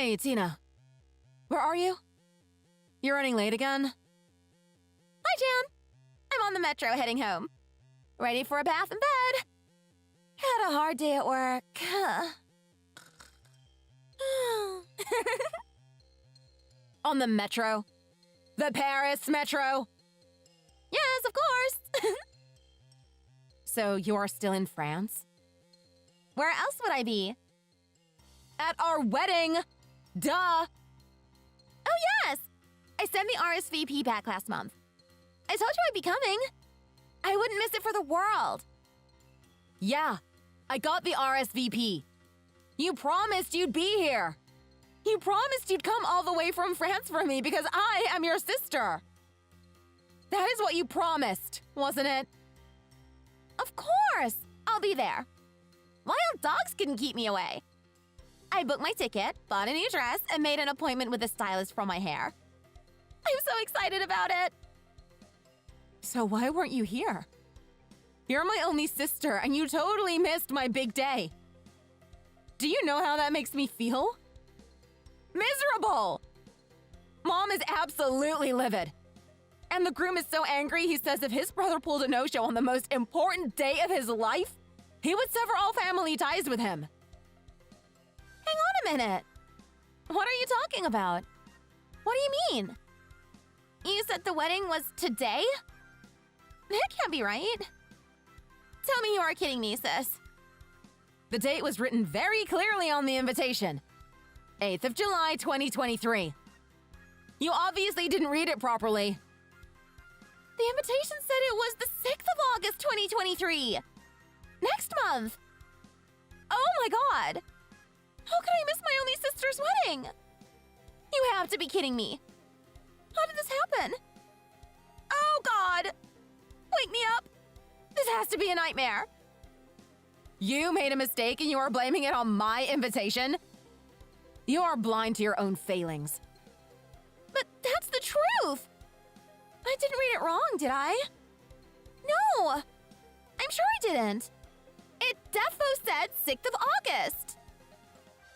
Hey, Tina. Where are you? You're running late again? Hi, Jan. I'm on the metro heading home. Ready for a bath and bed. Had a hard day at work. On the metro? The Paris metro? Yes, of course. So you're still in France? Where else would I be? At our wedding! Duh! Oh, yes! I sent the RSVP back last month. I told you I'd be coming. I wouldn't miss it for the world. Yeah, I got the RSVP. You promised you'd be here. You promised you'd come all the way from France for me because I am your sister. That is what you promised, wasn't it? Of course! I'll be there. Wild dogs couldn't keep me away. I booked my ticket, bought a new dress, and made an appointment with a stylist for my hair. I'm so excited about it. So why weren't you here? You're my only sister, and you totally missed my big day. Do you know how that makes me feel? Miserable! Mom is absolutely livid. And the groom is so angry he says if his brother pulled a no-show on the most important day of his life, he would sever all family ties with him. Hang on a minute. What are you talking about? What do you mean? You said the wedding was today? That can't be right. Tell me you are kidding me, sis. The date was written very clearly on the invitation. 8th of July, 2023. You obviously didn't read it properly. The invitation said it was the 6th of August, 2023. Next month. Oh my god. How could I miss my only sister's wedding? You have to be kidding me. How did this happen? Oh god. Wake me up. This has to be a nightmare. You made a mistake and you are blaming it on my invitation? You are blind to your own failings. But that's the truth. I didn't read it wrong, did I? No. I'm sure I didn't. It defo said 6th of August.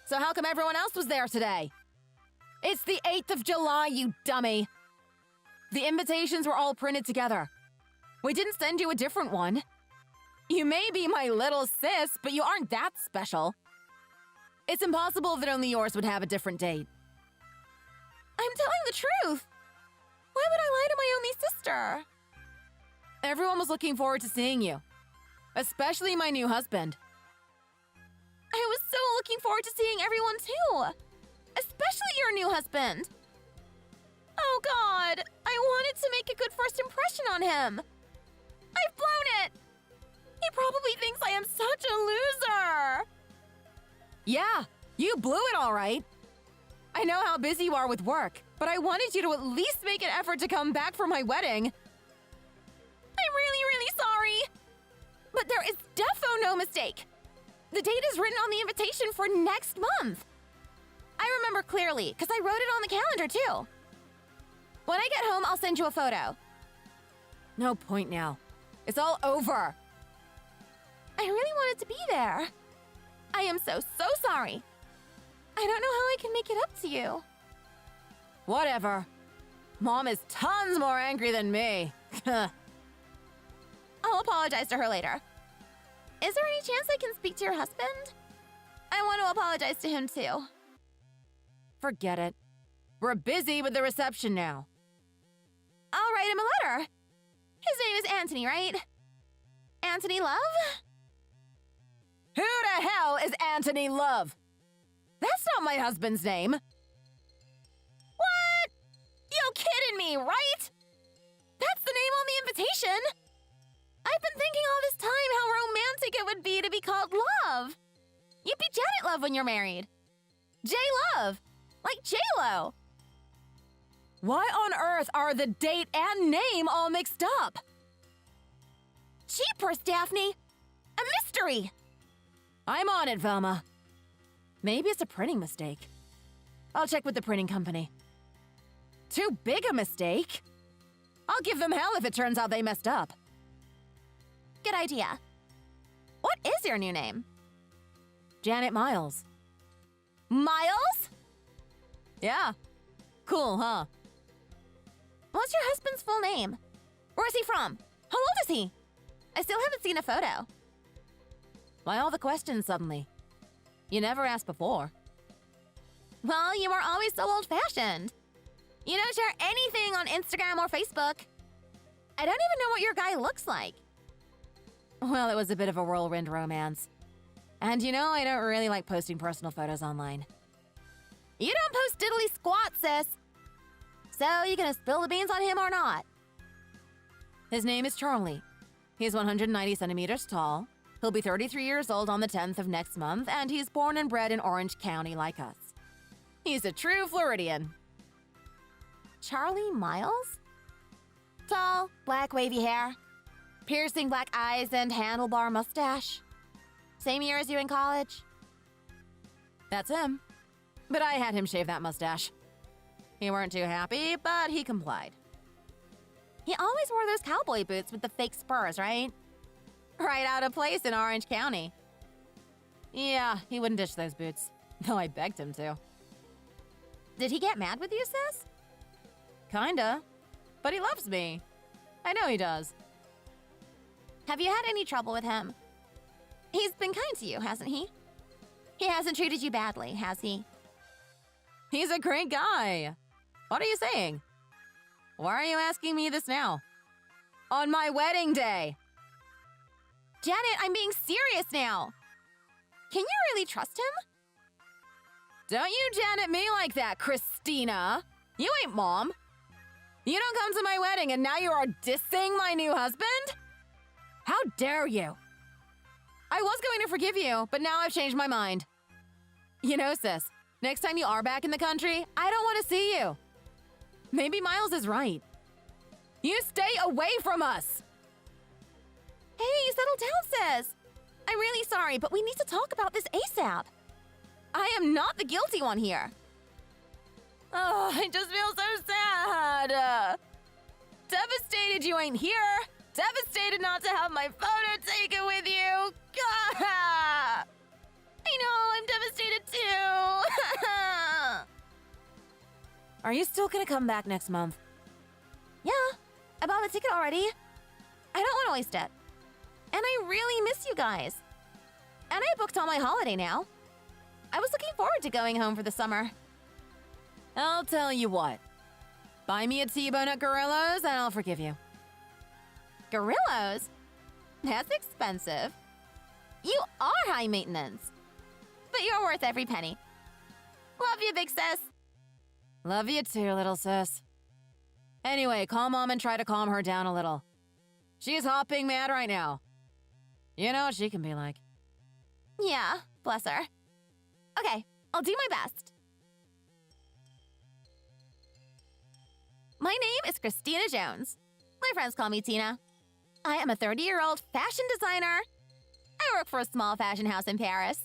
So how come everyone else was there today? It's the 8th of July, you dummy. The invitations were all printed together. We didn't send you a different one. You may be my little sis, but you aren't that special. It's impossible that only yours would have a different date. I'm telling the truth. Why would I lie to my only sister? Everyone was looking forward to seeing you. Especially my new husband. I was so looking forward to seeing everyone too. Especially your new husband. Oh god, I wanted to make a good first impression on him. I've blown it. He probably thinks I am such a loser. Yeah, you blew it all right. I know how busy you are with work, but I wanted you to at least make an effort to come back for my wedding. I'm really, really sorry. But there is defo no mistake. The date is written on the invitation for next month. I remember clearly, because I wrote it on the calendar too. When I get home, I'll send you a photo. No point now. It's all over. I really wanted to be there. I am so sorry. I don't know how I can make it up to you. Whatever. Mom is tons more angry than me. I'll apologize to her later. Is there any chance I can speak to your husband? I want to apologize to him too. Forget it. We're busy with the reception now. I'll write him a letter. His name is Anthony, right? Anthony Love? Who the hell is Anthony Love? That's not my husband's name. What? You kidding me, right? That's the name on the invitation. I've been thinking all this time how romantic it would be to be called Love. You'd be Janet Love when you're married. J-Love, like J-Lo. Why on earth are the date and name all mixed up? Jeepers, Daphne! A mystery! I'm on it, Velma. Maybe it's a printing mistake. I'll check with the printing company. Too big a mistake? I'll give them hell if it turns out they messed up. Good idea. What is your new name? Janet Miles. Miles? Yeah. Cool, huh? What's your husband's full name? Where is he from? How old is he? I still haven't seen a photo. Why all the questions suddenly? You never asked before. Well, you are always so old-fashioned. You don't share anything on Instagram or Facebook. I don't even know what your guy looks like. Well, it was a bit of a whirlwind romance. And you know, I don't really like posting personal photos online. You don't post diddly squat, sis. So, you gonna spill the beans on him or not? His name is Charlie. He's 190 centimeters tall. He'll be 33 years old on the 10th of next month, and he's born and bred in Orange County like us. He's a true Floridian. Charlie Miles? Tall, black wavy hair, piercing black eyes and handlebar mustache. Same year as you in college? That's him. But I had him shave that mustache. He weren't too happy, but he complied. He always wore those cowboy boots with the fake spurs, right? Right out of place in Orange County. Yeah, he wouldn't ditch those boots, though I begged him to. Did he get mad with you, sis? Kinda. But he loves me. I know he does. Have you had any trouble with him? He's been kind to you, hasn't he? He hasn't treated you badly, has he? He's a great guy. What are you saying? Why are you asking me this now? On my wedding day! Janet, I'm being serious now. Can you really trust him? Don't you Janet me like that, Christina. You ain't mom. You don't come to my wedding and now you are dissing my new husband? How dare you? I was going to forgive you, but now I've changed my mind. You know, sis, next time you are back in the country, I don't want to see you. Maybe Miles is right. You stay away from us! Hey, settle down, sis. I'm really sorry, but we need to talk about this ASAP. I am not the guilty one here. Oh, I just feel so sad. Devastated you ain't here. Devastated not to have my photo taken with you. I know, I'm devastated too. Are you still gonna come back next month? Yeah, I bought the ticket already. I don't want to waste it. And I really miss you guys. And I booked on my holiday now. I was looking forward to going home for the summer. I'll tell you what. Buy me a T-bone at Gorillas and I'll forgive you. Gorillas? That's expensive. You are high maintenance. But you're worth every penny. Love you, big sis. Love you too, little sis. Anyway, call Mom and try to calm her down a little. She's hopping mad right now. You know what she can be like. Yeah, bless her. Okay, I'll do my best. My name is Christina Jones. My friends call me Tina. I am a 30-year-old fashion designer. I work for a small fashion house in Paris.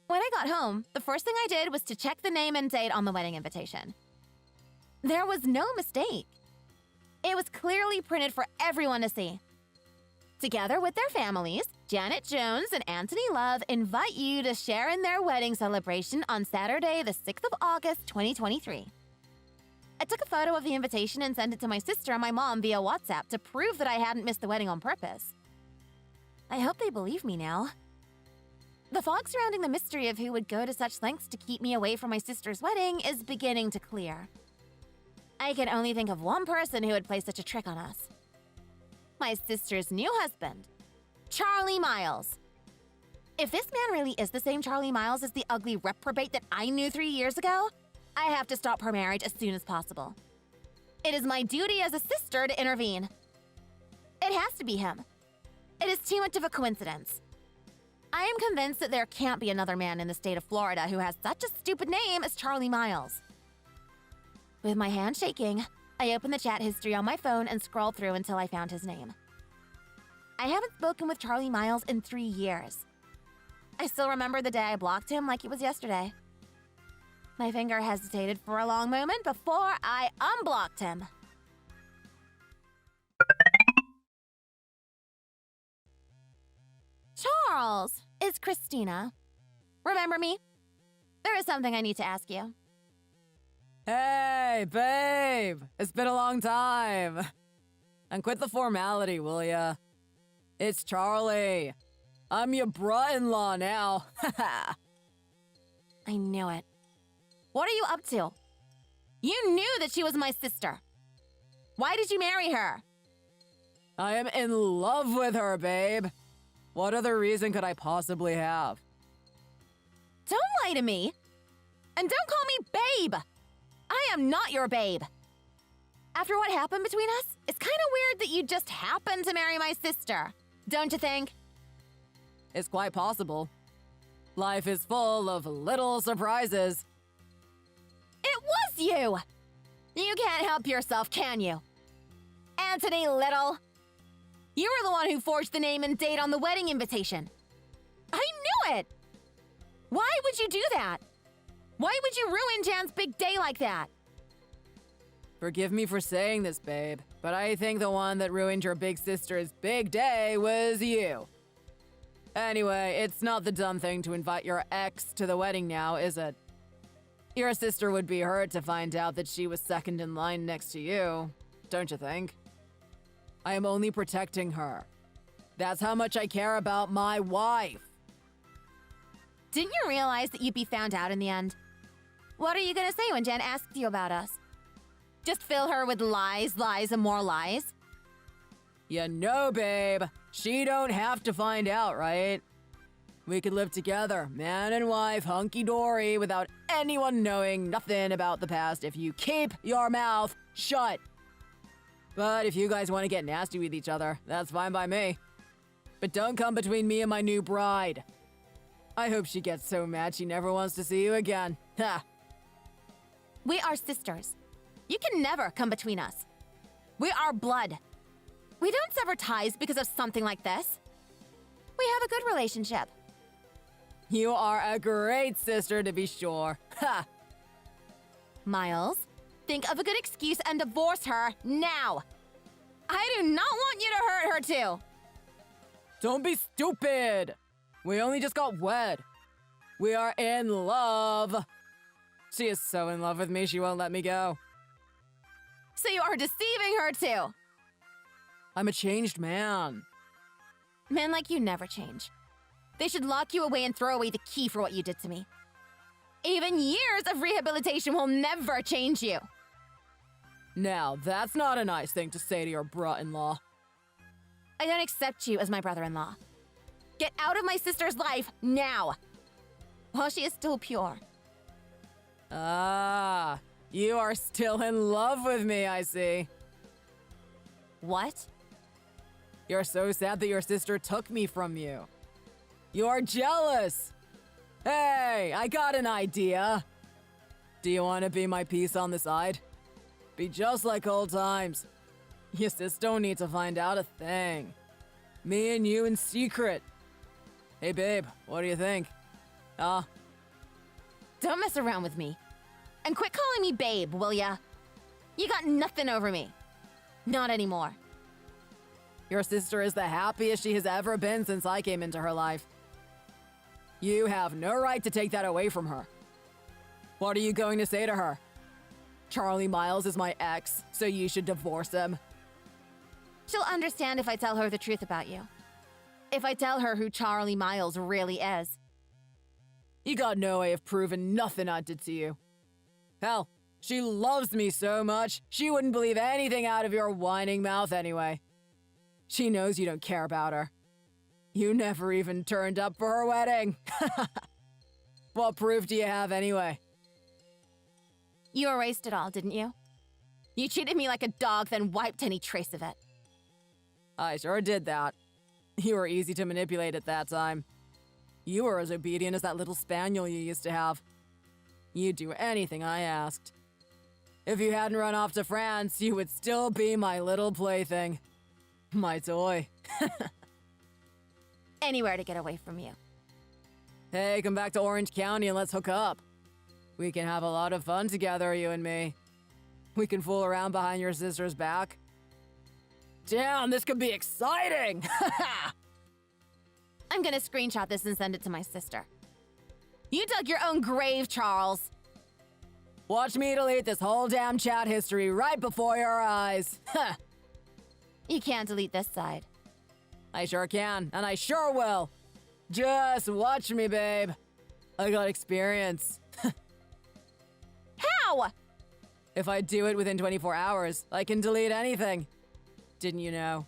When I got home, the first thing I did was to check the name and date on the wedding invitation. There was no mistake. It was clearly printed for everyone to see. Together with their families, Janet Jones and Anthony Love invite you to share in their wedding celebration on Saturday, the 6th of August, 2023. I took a photo of the invitation and sent it to my sister and my mom via WhatsApp to prove that I hadn't missed the wedding on purpose. I hope they believe me now. The fog surrounding the mystery of who would go to such lengths to keep me away from my sister's wedding is beginning to clear. I can only think of one person who would play such a trick on us. My sister's new husband, Charlie Miles. If this man really is the same Charlie Miles as the ugly reprobate that I knew 3 years ago, I have to stop her marriage as soon as possible. It is my duty as a sister to intervene. It has to be him. It is too much of a coincidence. I am convinced that there can't be another man in the state of Florida who has such a stupid name as Charlie Miles. With my hand shaking, I opened the chat history on my phone and scrolled through until I found his name. I haven't spoken with Charlie Miles in 3 years. I still remember the day I blocked him like it was yesterday. My finger hesitated for a long moment before I unblocked him. Charles, it's Christina. Remember me? There is something I need to ask you. Hey, babe! It's been a long time. And quit the formality, will ya? It's Charlie. I'm your bro-in-law now. I knew it. What are you up to? You knew that she was my sister. Why did you marry her? I am in love with her, babe. What other reason could I possibly have? Don't lie to me. And don't call me babe. I am not your babe. After what happened between us, it's kind of weird that you just happened to marry my sister. Don't you think? It's quite possible. Life is full of little surprises. It was you! You can't help yourself, can you? Anthony Little. You were the one who forged the name and date on the wedding invitation. I knew it! Why would you do that? Why would you ruin Jan's big day like that? Forgive me for saying this, babe, but I think the one that ruined your big sister's big day was you. Anyway, it's not the dumb thing to invite your ex to the wedding now, is it? Your sister would be hurt to find out that she was second in line next to you, don't you think? I am only protecting her. That's how much I care about my wife. Didn't you realize that you'd be found out in the end? What are you gonna say when Jan asks you about us? Just fill her with lies, lies, and more lies? You know, babe, she don't have to find out, right? We could live together, man and wife, hunky-dory, without anyone knowing nothing about the past if you keep your mouth shut. But if you guys want to get nasty with each other, that's fine by me. But don't come between me and my new bride. I hope she gets so mad she never wants to see you again. Ha! We are sisters. You can never come between us. We are blood. We don't sever ties because of something like this. We have a good relationship. You are a great sister, to be sure. Ha! Miles, think of a good excuse and divorce her now. I do not want you to hurt her too. Don't be stupid! We only just got wed. We are in love. She is so in love with me, she won't let me go. So you are deceiving her too. I'm a changed man. Men like you never change. They should lock you away and throw away the key for what you did to me. Even years of rehabilitation will never change you. Now, that's not a nice thing to say to your bro-in-law. I don't accept you as my brother-in-law. Get out of my sister's life now, while she is still pure. Ah, you are still in love with me, I see. What? You're so sad that your sister took me from you. You're jealous. Hey, I got an idea. Do you want to be my piece on the side? Be just like old times. Your sis don't need to find out a thing. Me and you in secret. Hey, babe, what do you think? Don't mess around with me. And quit calling me babe, will ya? You got nothing over me. Not anymore. Your sister is the happiest she has ever been since I came into her life. You have no right to take that away from her. What are you going to say to her? Charlie Miles is my ex, so you should divorce him. She'll understand if I tell her the truth about you. If I tell her who Charlie Miles really is. You got no way of proving nothing I did to you. Hell, she loves me so much, she wouldn't believe anything out of your whining mouth anyway. She knows you don't care about her. You never even turned up for her wedding. What proof do you have anyway? You erased it all, didn't you? You treated me like a dog, then wiped any trace of it. I sure did that. You were easy to manipulate at that time. You were as obedient as that little spaniel you used to have. You'd do anything I asked. If you hadn't run off to France, you would still be my little plaything. My toy. Anywhere to get away from you. Hey, come back to Orange County and let's hook up. We can have a lot of fun together, you and me. We can fool around behind your sister's back. Damn, this could be exciting! I'm gonna screenshot this and send it to my sister. You dug your own grave, Charles. Watch me delete this whole damn chat history right before your eyes. Huh. You can't delete this side. I sure can, and I sure will. Just watch me, babe. I got experience. How? If I do it within 24 hours, I can delete anything. Didn't you know?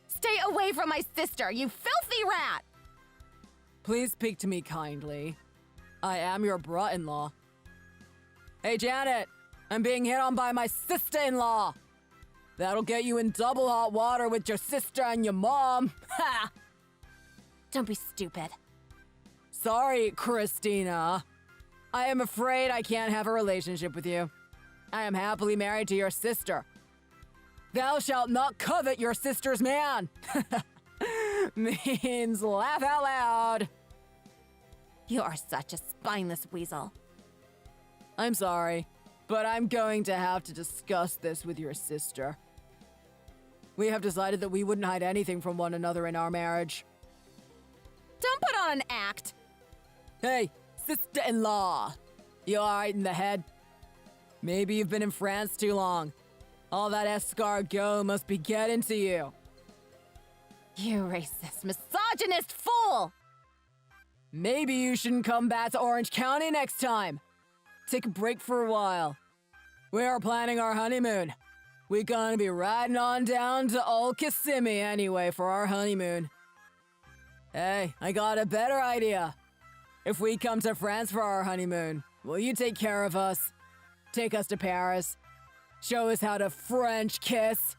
Stay away from my sister, you filthy rat! Please speak to me kindly. I am your bra-in-law. Hey, Janet, I'm being hit on by my sister-in-law. That'll get you in double hot water with your sister and your mom. Ha! Don't be stupid. Sorry, Christina. I am afraid I can't have a relationship with you. I am happily married to your sister. Thou shalt not covet your sister's man. Means laugh out loud. You are such a spineless weasel. I'm sorry, but I'm going to have to discuss this with your sister. We have decided that we wouldn't hide anything from one another in our marriage. Don't put on an act. Hey, sister-in-law. You alright in the head? Maybe you've been in France too long. All that escargot must be getting to you. You racist, misogynist fool! Maybe you shouldn't come back to Orange County next time. Take a break for a while. We are planning our honeymoon. We're gonna be riding on down to old Kissimmee anyway for our honeymoon. Hey, I got a better idea. If we come to France for our honeymoon, will you take care of us? Take us to Paris. Show us how to French kiss.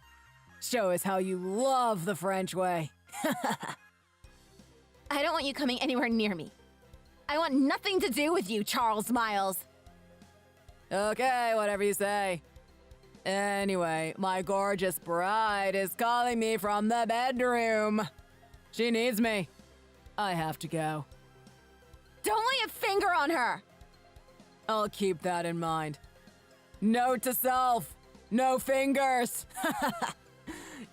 Show us how you love the French way. I don't want you coming anywhere near me. I want nothing to do with you, Charles Miles. Okay, whatever you say. Anyway, my gorgeous bride is calling me from the bedroom. She needs me. I have to go. Don't lay a finger on her! I'll keep that in mind. Note to self, no fingers.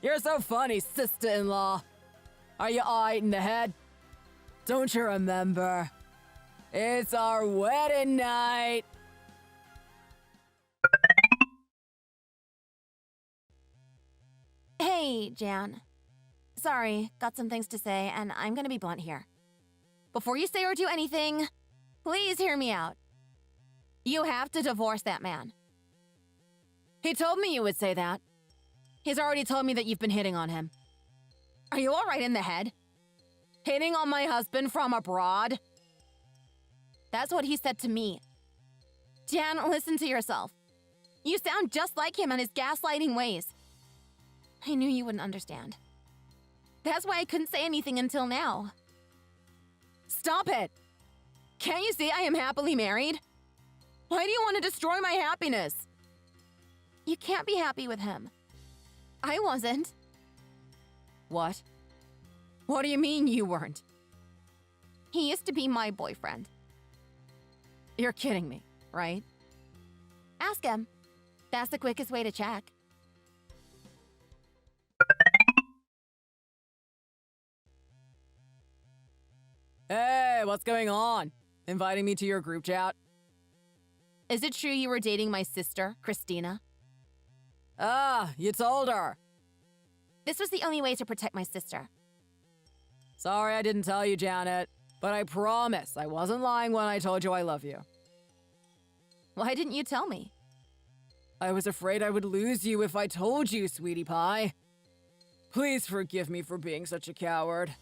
You're so funny, sister-in-law. Are you alright in the head? Don't you remember? It's our wedding night. Hey, Jan. Sorry, got some things to say, and I'm gonna be blunt here. Before you say or do anything, please hear me out. You have to divorce that man. He told me you would say that. He's already told me that you've been hitting on him. Are you all right in the head? Hitting on my husband from abroad? That's what he said to me. Jan, listen to yourself. You sound just like him and his gaslighting ways. I knew you wouldn't understand. That's why I couldn't say anything until now. Stop it! Can't you see I am happily married? Why do you want to destroy my happiness? You can't be happy with him. I wasn't. What? What do you mean you weren't? He used to be my boyfriend. You're kidding me, right? Ask him. That's the quickest way to check. Hey, what's going on? Inviting me to your group chat? Is it true you were dating my sister, Christina? Ah, you told her. This was the only way to protect my sister. Sorry I didn't tell you, Janet, but I promise I wasn't lying when I told you I love you. Why didn't you tell me? I was afraid I would lose you if I told you, sweetie pie. Please forgive me for being such a coward.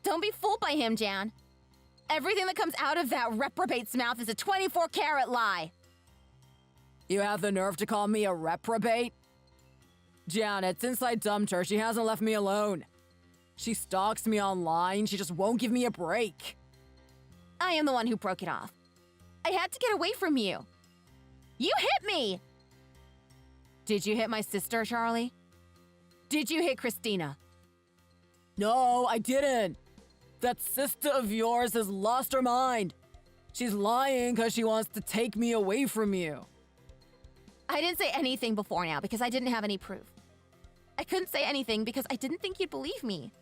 Don't be fooled by him, Jan. Everything that comes out of that reprobate's mouth is a 24-karat lie. You have the nerve to call me a reprobate? Janet, since I dumped her, she hasn't left me alone. She stalks me online, she just won't give me a break. I am the one who broke it off. I had to get away from you. You hit me! Did you hit my sister, Charlie? Did you hit Christina? No, I didn't. That sister of yours has lost her mind. She's lying because she wants to take me away from you. I didn't say anything before now because I didn't have any proof. I couldn't say anything because I didn't think you'd believe me.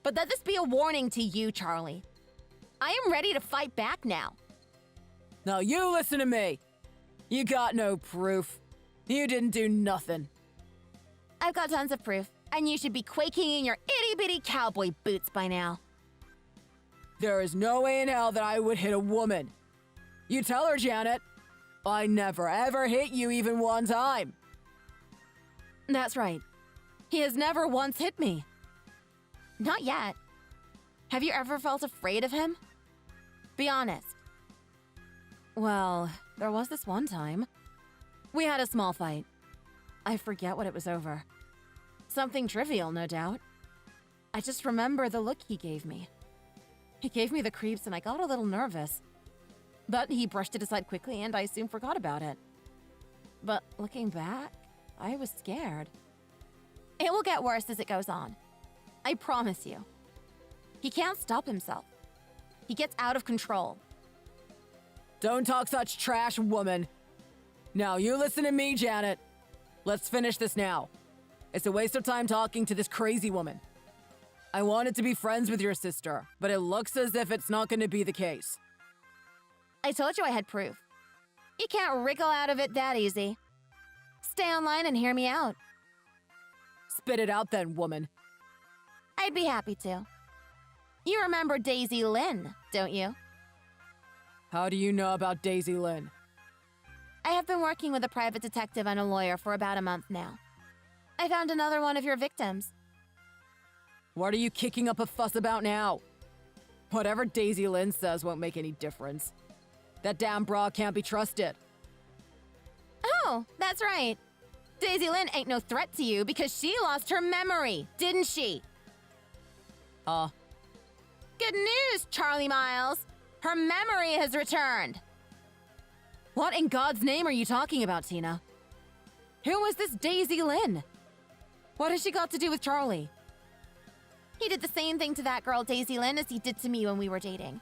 But let this be a warning to you, Charlie. I am ready to fight back now. Now you listen to me. You got no proof. You didn't do nothing. I've got tons of proof, and you should be quaking in your itty-bitty cowboy boots by now. There is no way in hell that I would hit a woman. You tell her, Janet. I never ever hit you even one time. That's right. He has never once hit me. Not yet. Have you ever felt afraid of him? Be honest. Well, there was this one time. We had a small fight. I forget what it was over. Something trivial, no doubt. I just remember the look he gave me. He gave me the creeps and I got a little nervous. But he brushed it aside quickly and I soon forgot about it. But looking back, I was scared. It will get worse as it goes on. I promise you. He can't stop himself. He gets out of control. Don't talk such trash, woman. Now you listen to me, Janet. Let's finish this now. It's a waste of time talking to this crazy woman. I wanted to be friends with your sister, but it looks as if it's not going to be the case. I told you I had proof. You can't wriggle out of it that easy. Stay online and hear me out. Spit it out then, woman. I'd be happy to. You remember Daisy Lynn, don't you? How do you know about Daisy Lynn? I have been working with a private detective and a lawyer for about a month now. I found another one of your victims. What are you kicking up a fuss about now? Whatever Daisy Lynn says won't make any difference. That damn broad can't be trusted. Oh, that's right. Daisy Lynn ain't no threat to you because she lost her memory, didn't she? Good news, Charlie Miles. Her memory has returned. What in God's name are you talking about, Tina? Who was this Daisy Lynn? What has she got to do with Charlie? He did the same thing to that girl, Daisy Lynn, as he did to me when we were dating.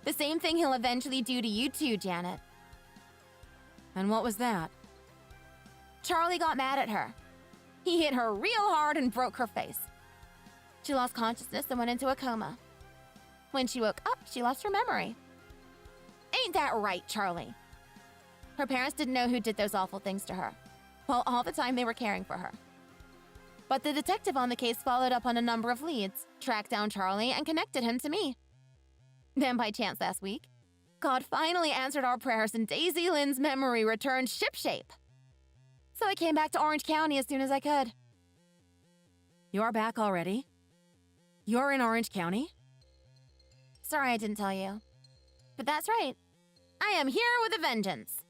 The same thing he'll eventually do to you too, Janet. And what was that? Charlie got mad at her. He hit her real hard and broke her face. She lost consciousness and went into a coma. When she woke up, she lost her memory. Ain't that right, Charlie? Her parents didn't know who did those awful things to her, while all the time they were caring for her. But the detective on the case followed up on a number of leads, tracked down Charlie, and connected him to me. Then by chance last week, God finally answered our prayers and Daisy Lynn's memory returned shipshape. So I came back to Orange County as soon as I could. You're back already? You're in Orange County? Sorry I didn't tell you. But that's right. I am here with a vengeance.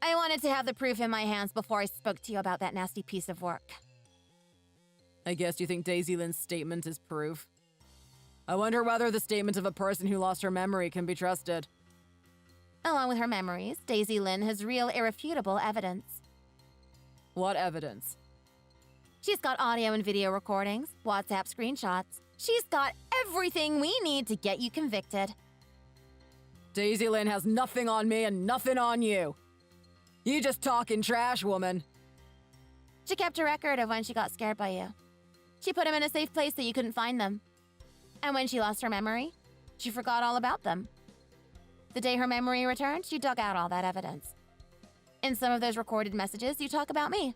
I wanted to have the proof in my hands before I spoke to you about that nasty piece of work. I guess you think Daisy Lynn's statement is proof. I wonder whether the statement of a person who lost her memory can be trusted. Along with her memories, Daisy Lynn has real irrefutable evidence. What evidence? She's got audio and video recordings, WhatsApp screenshots. She's got everything we need to get you convicted. Daisy Lynn has nothing on me and nothing on you. You just talking trash, woman. She kept a record of when she got scared by you. She put them in a safe place so you couldn't find them. And when she lost her memory, she forgot all about them. The day her memory returned, she dug out all that evidence. In some of those recorded messages, you talk about me.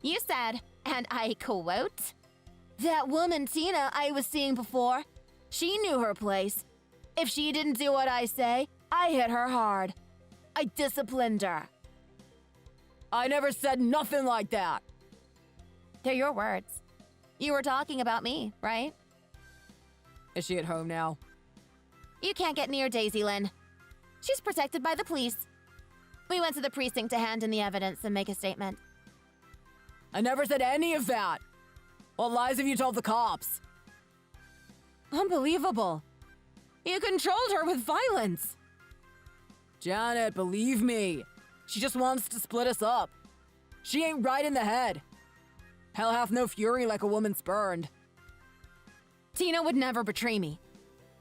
You said, and I quote, "That woman Tina I was seeing before, she knew her place. If she didn't do what I say, I hit her hard. I disciplined her." I never said nothing like that. They're your words. You were talking about me, right? Is she at home now? You can't get near Daisy Lynn. She's protected by the police. We went to the precinct to hand in the evidence and make a statement. I never said any of that. What lies have you told the cops? Unbelievable. You controlled her with violence. Janet, believe me. She just wants to split us up. She ain't right in the head. Hell hath no fury like a woman spurned. Tina would never betray me.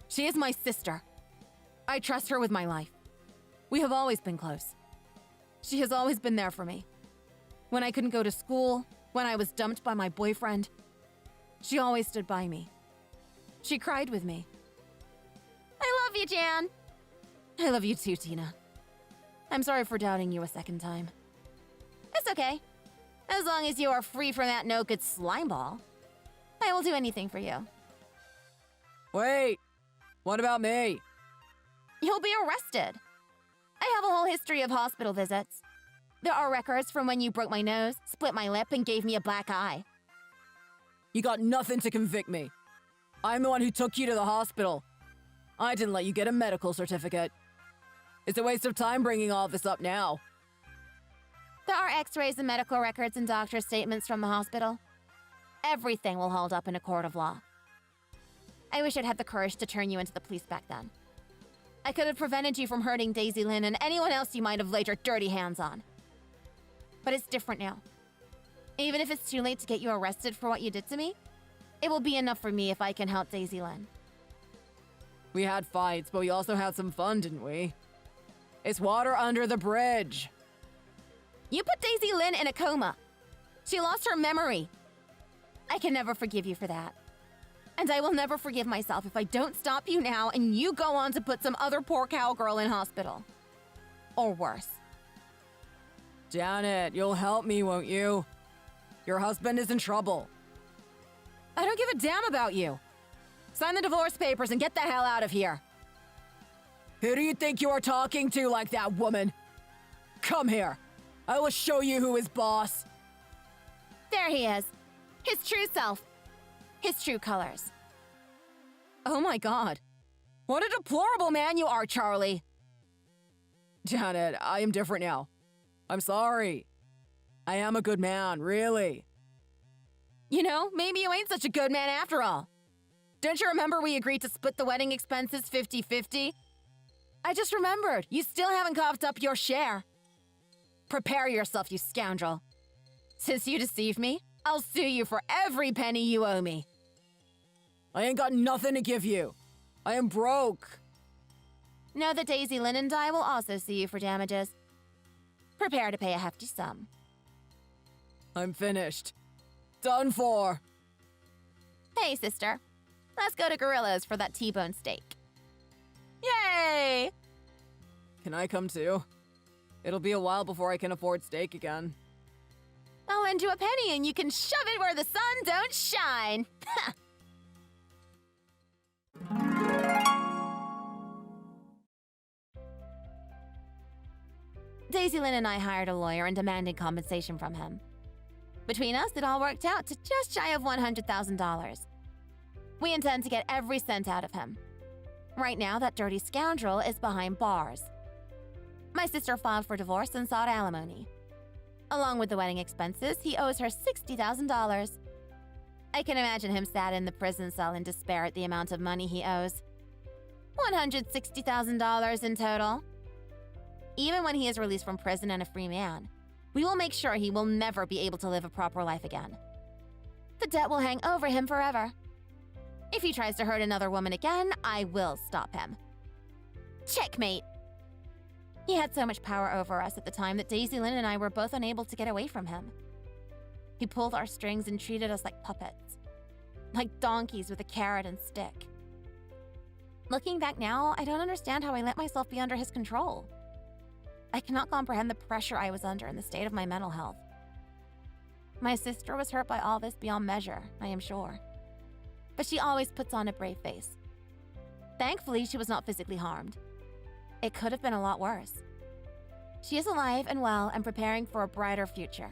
She is my sister. I trust her with my life. We have always been close. She has always been there for me. When I couldn't go to school, when I was dumped by my boyfriend, she always stood by me. She cried with me. I love you, Jan. I love you too, Tina. I'm sorry for doubting you a second time. It's okay. As long as you are free from that no-good slime ball, I will do anything for you. Wait, what about me? You'll be arrested. I have a whole history of hospital visits. There are records from when you broke my nose, split my lip, and gave me a black eye. You got nothing to convict me. I'm the one who took you to the hospital. I didn't let you get a medical certificate. It's a waste of time bringing all this up now. There are x-rays and medical records and doctor statements from the hospital. Everything will hold up in a court of law. I wish I'd had the courage to turn you into the police back then. I could have prevented you from hurting Daisy Lynn and anyone else you might have laid your dirty hands on. But it's different now. Even if it's too late to get you arrested for what you did to me, it will be enough for me if I can help Daisy Lynn. We had fights, but we also had some fun, didn't we? It's water under the bridge. You put Daisy Lynn in a coma. She lost her memory. I can never forgive you for that. And I will never forgive myself if I don't stop you now and you go on to put some other poor cowgirl in hospital. Or worse. Janet, you'll help me, won't you? Your husband is in trouble. I don't give a damn about you. Sign the divorce papers and get the hell out of here. Who do you think you are talking to like that, woman? Come here. I will show you who is boss. There he is. His true self. His true colors. Oh my god. What a deplorable man you are, Charlie. Janet, I am different now. I'm sorry. I am a good man, really. You know, maybe you ain't such a good man after all. Don't you remember we agreed to split the wedding expenses 50-50? I just remembered. You still haven't coughed up your share. Prepare yourself, you scoundrel. Since you deceived me, I'll sue you for every penny you owe me. I ain't got nothing to give you. I am broke. Know that Daisy Lynn and I will also sue you for damages. Prepare to pay a hefty sum. I'm finished. Done for. Hey, sister. Let's go to Gorillas for that T-bone steak. Yay! Can I come too? It'll be a while before I can afford steak again. I'll lend you a penny and you can shove it where the sun don't shine. Daisy Lynn and I hired a lawyer and demanded compensation from him. Between us, it all worked out to just shy of $100,000. We intend to get every cent out of him. Right now, that dirty scoundrel is behind bars. My sister filed for divorce and sought alimony. Along with the wedding expenses, he owes her $60,000. I can imagine him sat in the prison cell in despair at the amount of money he owes. $160,000 in total. Even when he is released from prison and a free man, we will make sure he will never be able to live a proper life again. The debt will hang over him forever. If he tries to hurt another woman again, I will stop him. Checkmate! He had so much power over us at the time that Daisy Lynn and I were both unable to get away from him. He pulled our strings and treated us like puppets. Like donkeys with a carrot and stick. Looking back now, I don't understand how I let myself be under his control. I cannot comprehend the pressure I was under and the state of my mental health. My sister was hurt by all this beyond measure, I am sure. But she always puts on a brave face. Thankfully, she was not physically harmed. It could have been a lot worse. She is alive and well and preparing for a brighter future.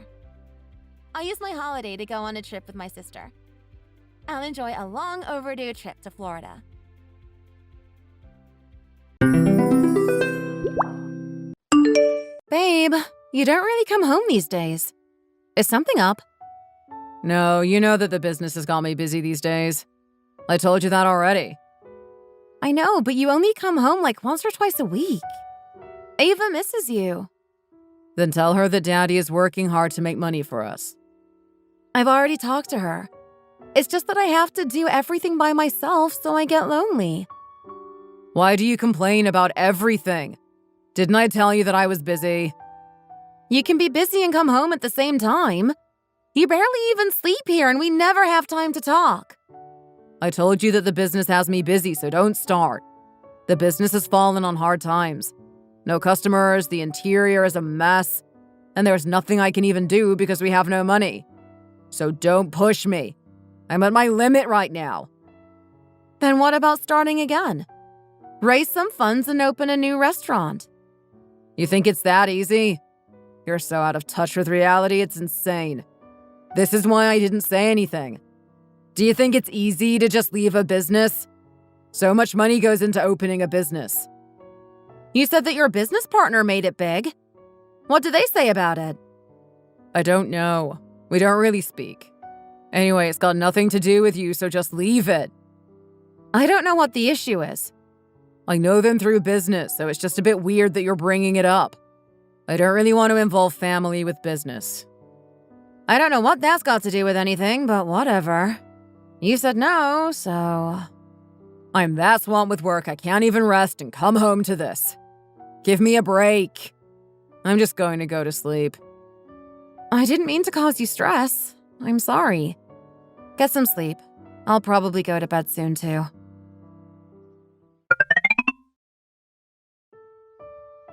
I'll use my holiday to go on a trip with my sister. I'll enjoy a long overdue trip to Florida. Babe, you don't really come home these days. Is something up? No, you know that the business has got me busy these days. I told you that already. I know, but you only come home like once or twice a week. Ava misses you. Then tell her that Daddy is working hard to make money for us. I've already talked to her. It's just that I have to do everything by myself, so I get lonely. Why do you complain about everything? Didn't I tell you that I was busy? You can be busy and come home at the same time. You barely even sleep here and we never have time to talk. I told you that the business has me busy, so don't start. The business has fallen on hard times. No customers, the interior is a mess, and there's nothing I can even do because we have no money. So don't push me. I'm at my limit right now. Then what about starting again? Raise some funds and open a new restaurant. You think it's that easy? You're so out of touch with reality, it's insane. This is why I didn't say anything. Do you think it's easy to just leave a business? So much money goes into opening a business. You said that your business partner made it big. What did they say about it? I don't know. We don't really speak. Anyway, it's got nothing to do with you, so just leave it. I don't know what the issue is. I know them through business, so it's just a bit weird that you're bringing it up. I don't really want to involve family with business. I don't know what that's got to do with anything, but whatever. You said no, so... I'm that swamped with work I can't even rest and come home to this. Give me a break. I'm just going to go to sleep. I didn't mean to cause you stress. I'm sorry. Get some sleep. I'll probably go to bed soon, too.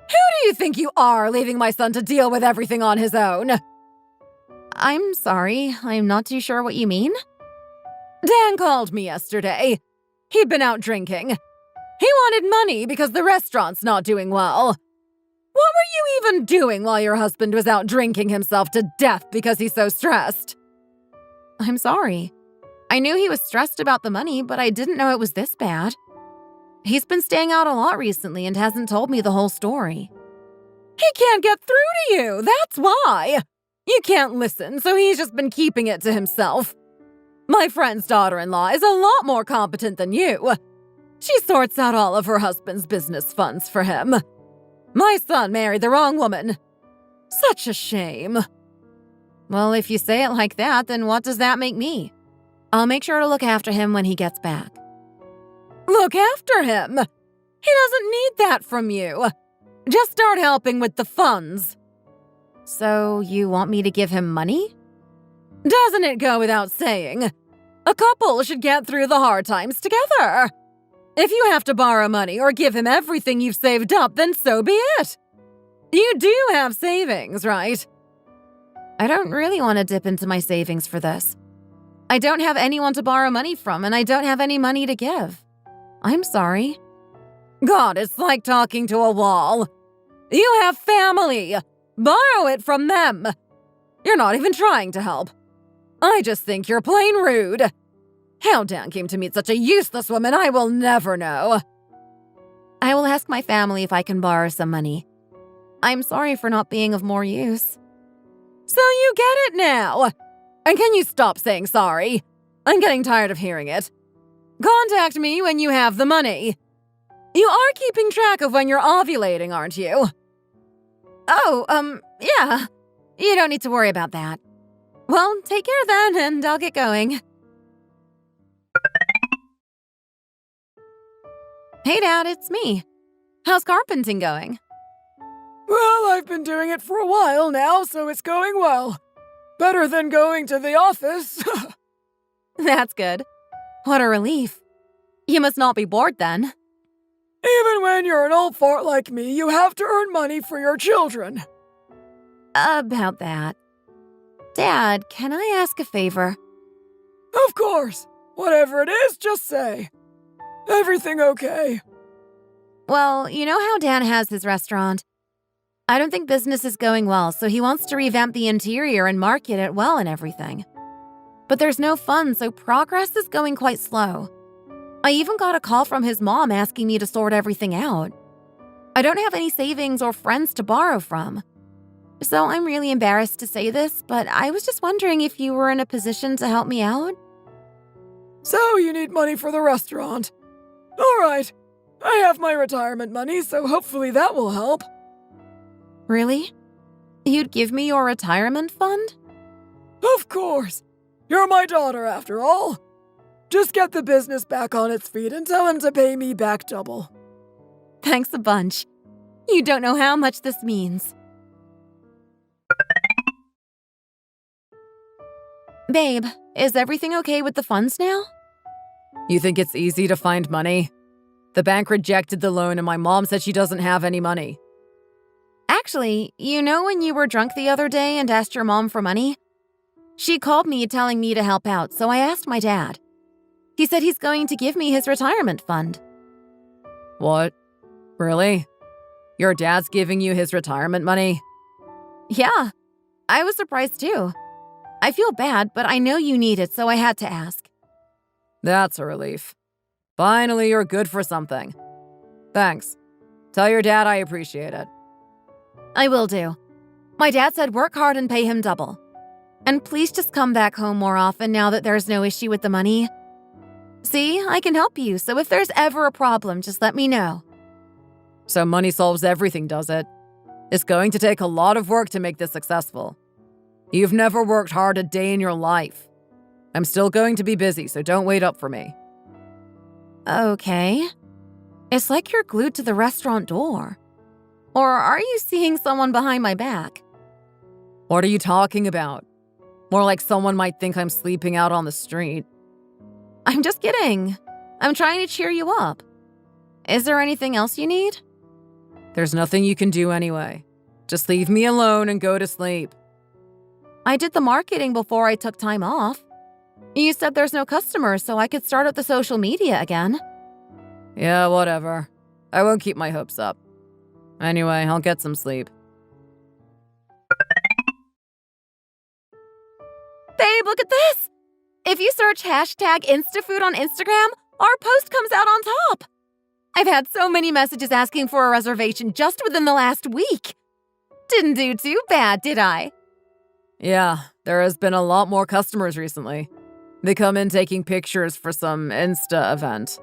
Who do you think you are, leaving my son to deal with everything on his own? I'm sorry. I'm not too sure what you mean. Dan called me yesterday. He'd been out drinking. He wanted money because the restaurant's not doing well. What were you even doing while your husband was out drinking himself to death because he's so stressed? I'm sorry. I knew he was stressed about the money, but I didn't know it was this bad. He's been staying out a lot recently and hasn't told me the whole story. He can't get through to you, that's why. You can't listen, so he's just been keeping it to himself. My friend's daughter-in-law is a lot more competent than you. She sorts out all of her husband's business funds for him. My son married the wrong woman. Such a shame. Well, if you say it like that, then what does that make me? I'll make sure to look after him when he gets back. Look after him? He doesn't need that from you. Just start helping with the funds. So you want me to give him money? Doesn't it go without saying? A couple should get through the hard times together. If you have to borrow money or give him everything you've saved up, then so be it. You do have savings, right? I don't really want to dip into my savings for this. I don't have anyone to borrow money from, and I don't have any money to give. I'm sorry. God, it's like talking to a wall. You have family. Borrow it from them. You're not even trying to help. I just think you're plain rude. How Dan came to meet such a useless woman, I will never know. I will ask my family if I can borrow some money. I'm sorry for not being of more use. So you get it now. And can you stop saying sorry? I'm getting tired of hearing it. Contact me when you have the money. You are keeping track of when you're ovulating, aren't you? Oh, yeah. You don't need to worry about that. Well, take care then, and I'll get going. Hey, Dad, it's me. How's carpenting going? Well, I've been doing it for a while now, so it's going well. Better than going to the office. That's good. What a relief. You must not be bored then. Even when you're an old fart like me, you have to earn money for your children. About that. Dad, can I ask a favor? Of course. Whatever it is, just say. Everything okay? Well, you know how Dan has his restaurant? I don't think business is going well, so he wants to revamp the interior and market it well and everything. But there's no funds, so progress is going quite slow. I even got a call from his mom asking me to sort everything out. I don't have any savings or friends to borrow from. So I'm really embarrassed to say this, but I was just wondering if you were in a position to help me out. So you need money for the restaurant. All right. I have my retirement money, so hopefully that will help. Really? You'd give me your retirement fund? Of course. You're my daughter, after all. Just get the business back on its feet and tell him to pay me back double. Thanks a bunch. You don't know how much this means. Babe, is everything okay with the funds now? You think it's easy to find money? The bank rejected the loan and my mom said she doesn't have any money. Actually, you know when you were drunk the other day and asked your mom for money? She called me telling me to help out, so I asked my dad. He said he's going to give me his retirement fund. What? Really? Your dad's giving you his retirement money? Yeah, I was surprised too. I feel bad, but I know you need it, so I had to ask. That's a relief. Finally, you're good for something. Thanks. Tell your dad I appreciate it. I will do. My dad said work hard and pay him double. And please just come back home more often now that there's no issue with the money. See, I can help you, so if there's ever a problem, just let me know. So money solves everything, does it? It's going to take a lot of work to make this successful. You've never worked hard a day in your life. I'm still going to be busy, so don't wait up for me. Okay. It's like you're glued to the restaurant door. Or are you seeing someone behind my back? What are you talking about? More like someone might think I'm sleeping out on the street. I'm just kidding. I'm trying to cheer you up. Is there anything else you need? There's nothing you can do anyway. Just leave me alone and go to sleep. I did the marketing before I took time off. You said there's no customers, so I could start up the social media again. Yeah, whatever. I won't keep my hopes up. Anyway, I'll get some sleep. Babe, look at this! If you search hashtag InstaFood on Instagram, our post comes out on top. I've had so many messages asking for a reservation just within the last week. Didn't do too bad, did I? Yeah, there has been a lot more customers recently. They come in taking pictures for some Insta event.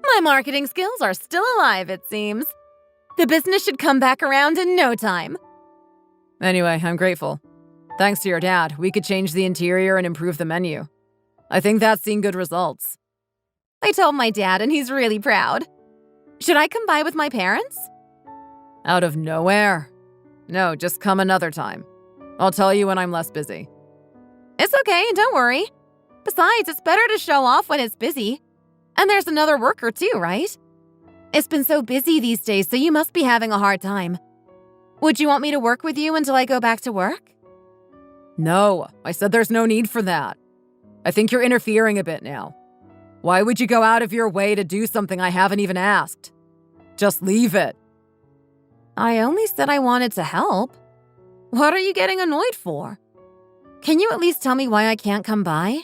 My marketing skills are still alive, it seems. The business should come back around in no time. Anyway, I'm grateful. Thanks to your dad, we could change the interior and improve the menu. I think that's seen good results. I told my dad and he's really proud. Should I come by with my parents? Out of nowhere? No, just come another time. I'll tell you when I'm less busy. It's okay, don't worry. Besides, it's better to show off when it's busy. And there's another worker too, right? It's been so busy these days, so you must be having a hard time. Would you want me to work with you until I go back to work? No, I said there's no need for that. I think you're interfering a bit now. Why would you go out of your way to do something I haven't even asked? Just leave it. I only said I wanted to help. What are you getting annoyed for? Can you at least tell me why I can't come by?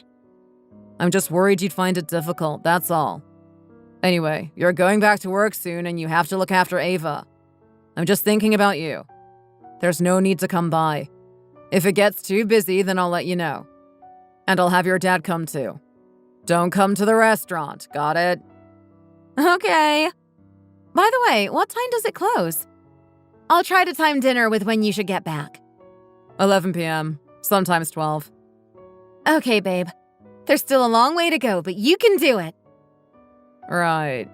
I'm just worried you'd find it difficult, that's all. Anyway, you're going back to work soon and you have to look after Ava. I'm just thinking about you. There's no need to come by. If it gets too busy, then I'll let you know. And I'll have your dad come too. Don't come to the restaurant, got it? Okay. By the way, what time does it close? I'll try to time dinner with when you should get back. 11 p.m., sometimes 12. Okay, babe. There's still a long way to go, but you can do it. Right.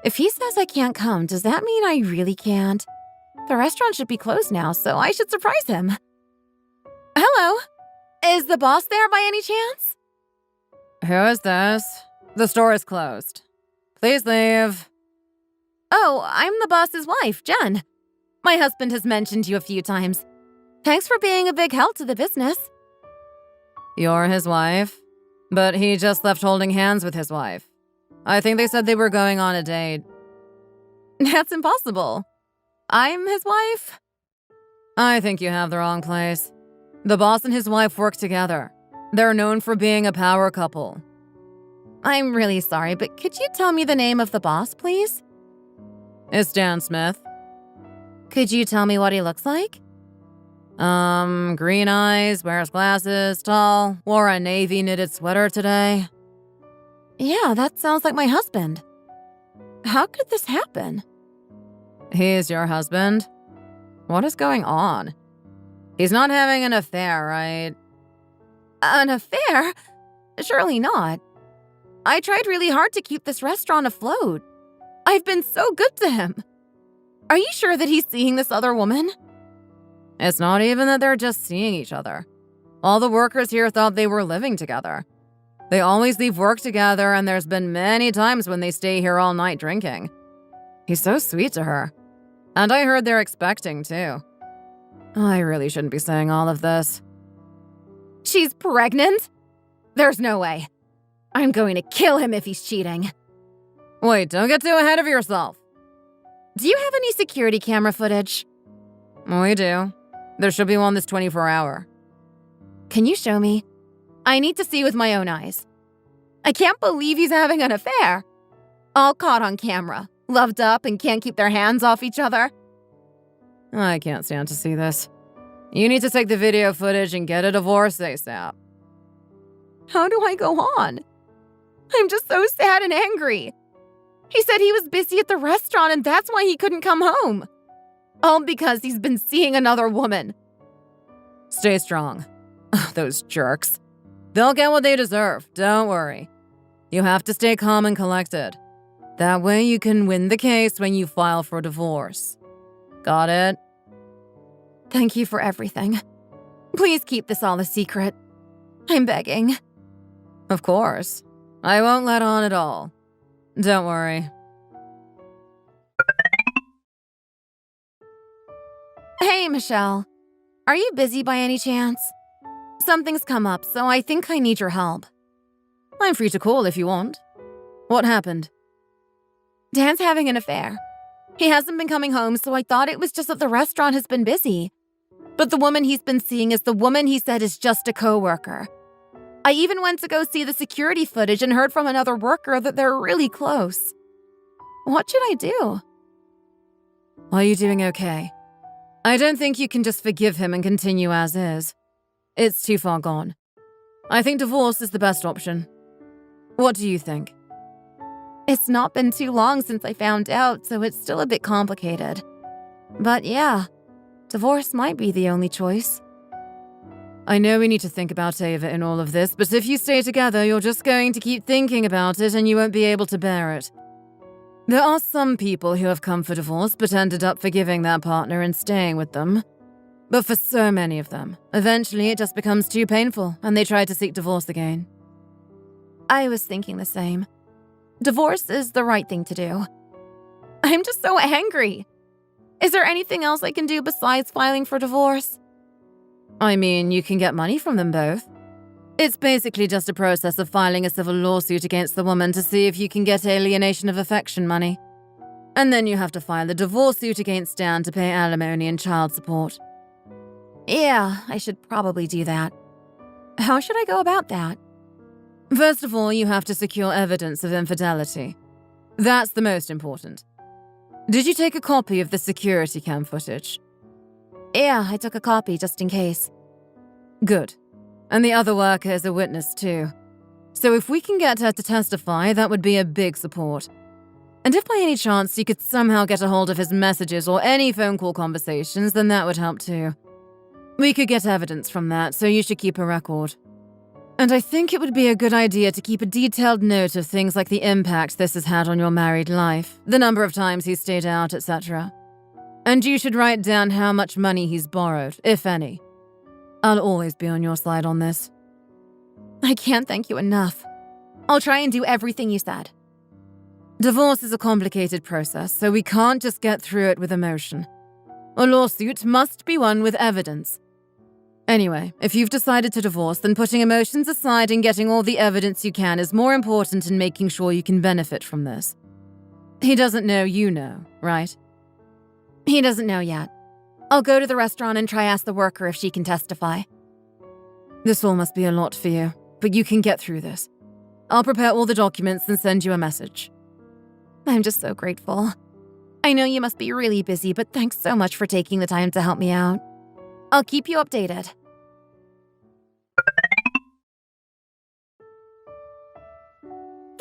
If he says I can't come, does that mean I really can't? The restaurant should be closed now, so I should surprise him. Hello? Is the boss there by any chance? Who is this? The store is closed. Please leave. Oh, I'm the boss's wife, Jen. My husband has mentioned you a few times. Thanks for being a big help to the business. You're his wife? But he just left holding hands with his wife. I think they said they were going on a date. That's impossible. I'm his wife? I think you have the wrong place. The boss and his wife work together. They're known for being a power couple. I'm really sorry, but could you tell me the name of the boss, please? It's Dan Smith. Could you tell me what he looks like? Green eyes, wears glasses, tall, wore a navy knitted sweater today. Yeah, that sounds like my husband. How could this happen? He's your husband? What is going on? He's not having an affair, right? An affair? Surely not. I tried really hard to keep this restaurant afloat. I've been so good to him. Are you sure that he's seeing this other woman? It's not even that they're just seeing each other. All the workers here thought they were living together. They always leave work together, and there's been many times when they stay here all night drinking. He's so sweet to her. And I heard they're expecting, too. I really shouldn't be saying all of this. She's pregnant? There's no way. I'm going to kill him if he's cheating. Wait, don't get too ahead of yourself. Do you have any security camera footage? We do. There should be one this 24-hour. Can you show me? I need to see with my own eyes. I can't believe he's having an affair. All caught on camera, loved up and can't keep their hands off each other. I can't stand to see this. You need to take the video footage and get a divorce ASAP. How do I go on? I'm just so sad and angry. He said he was busy at the restaurant and that's why he couldn't come home. All because he's been seeing another woman. Stay strong. Those jerks. They'll get what they deserve, don't worry. You have to stay calm and collected. That way you can win the case when you file for divorce. Got it? Thank you for everything. Please keep this all a secret. I'm begging. Of course. I won't let on at all. Don't worry. Hey, Michelle. Are you busy by any chance? Something's come up, so I think I need your help. I'm free to call if you want. What happened? Dan's having an affair. He hasn't been coming home, so I thought it was just that the restaurant has been busy. But the woman he's been seeing is the woman he said is just a coworker. I even went to go see the security footage and heard from another worker that they're really close. What should I do? Are you doing okay? I don't think you can just forgive him and continue as is. It's too far gone. I think divorce is the best option. What do you think? It's not been too long since I found out, so it's still a bit complicated. But yeah, divorce might be the only choice. I know we need to think about Ava in all of this, but if you stay together, you're just going to keep thinking about it and you won't be able to bear it. There are some people who have come for divorce but ended up forgiving their partner and staying with them. But for so many of them, eventually it just becomes too painful and they try to seek divorce again. I was thinking the same. Divorce is the right thing to do. I'm just so angry. Is there anything else I can do besides filing for divorce? I mean, you can get money from them both. It's basically just a process of filing a civil lawsuit against the woman to see if you can get alienation of affection money. And then you have to file a divorce suit against Dan to pay alimony and child support. Yeah, I should probably do that. How should I go about that? First of all, you have to secure evidence of infidelity. That's the most important. Did you take a copy of the security cam footage? Yeah, I took a copy just in case. Good. And the other worker is a witness too. So if we can get her to testify, that would be a big support. And if by any chance you could somehow get a hold of his messages or any phone call conversations, then that would help too. We could get evidence from that, so you should keep a record. And I think it would be a good idea to keep a detailed note of things like the impact this has had on your married life, the number of times he's stayed out, etc. And you should write down how much money he's borrowed, if any. I'll always be on your side on this. I can't thank you enough. I'll try and do everything you said. Divorce is a complicated process, so we can't just get through it with emotion. A lawsuit must be won with evidence. Anyway, if you've decided to divorce, then putting emotions aside and getting all the evidence you can is more important in making sure you can benefit from this. He doesn't know you know, right? He doesn't know yet. I'll go to the restaurant and try ask the worker if she can testify. This all must be a lot for you, but you can get through this. I'll prepare all the documents and send you a message. I'm just so grateful. I know you must be really busy, but thanks so much for taking the time to help me out. I'll keep you updated.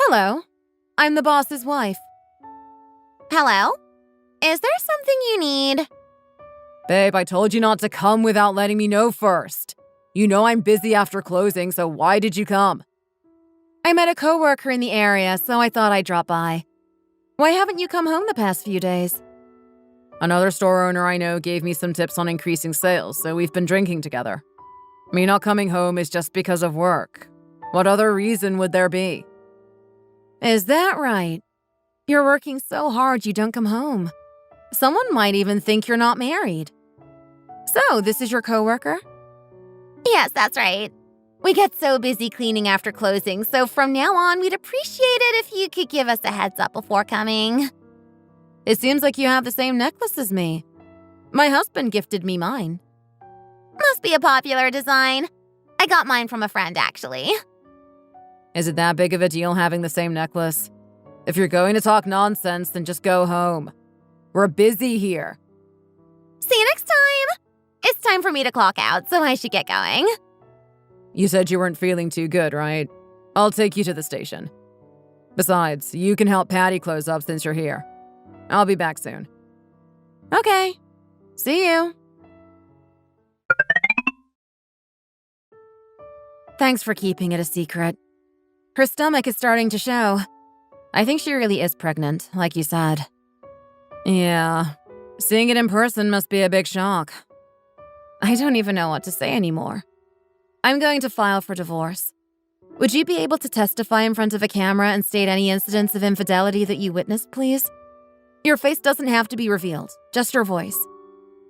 Hello. I'm the boss's wife. Hello? Is there something you need? Babe, I told you not to come without letting me know first. You know I'm busy after closing, so why did you come? I met a coworker in the area, so I thought I'd drop by. Why haven't you come home the past few days? Another store owner I know gave me some tips on increasing sales, so we've been drinking together. Me not coming home is just because of work. What other reason would there be? Is that right? You're working so hard you don't come home. Someone might even think you're not married. So, this is your coworker? Yes, that's right. We get so busy cleaning after closing, so from now on, we'd appreciate it if you could give us a heads up before coming. It seems like you have the same necklace as me. My husband gifted me mine. Must be a popular design. I got mine from a friend, actually. Is it that big of a deal having the same necklace? If you're going to talk nonsense, then just go home. We're busy here. See you next time! It's time for me to clock out, so I should get going. You said you weren't feeling too good, right? I'll take you to the station. Besides, you can help Patty close up since you're here. I'll be back soon. Okay. See you. Thanks for keeping it a secret. Her stomach is starting to show. I think she really is pregnant, like you said. Yeah. Seeing it in person must be a big shock. I don't even know what to say anymore. I'm going to file for divorce. Would you be able to testify in front of a camera and state any incidents of infidelity that you witnessed, please? Your face doesn't have to be revealed, just your voice.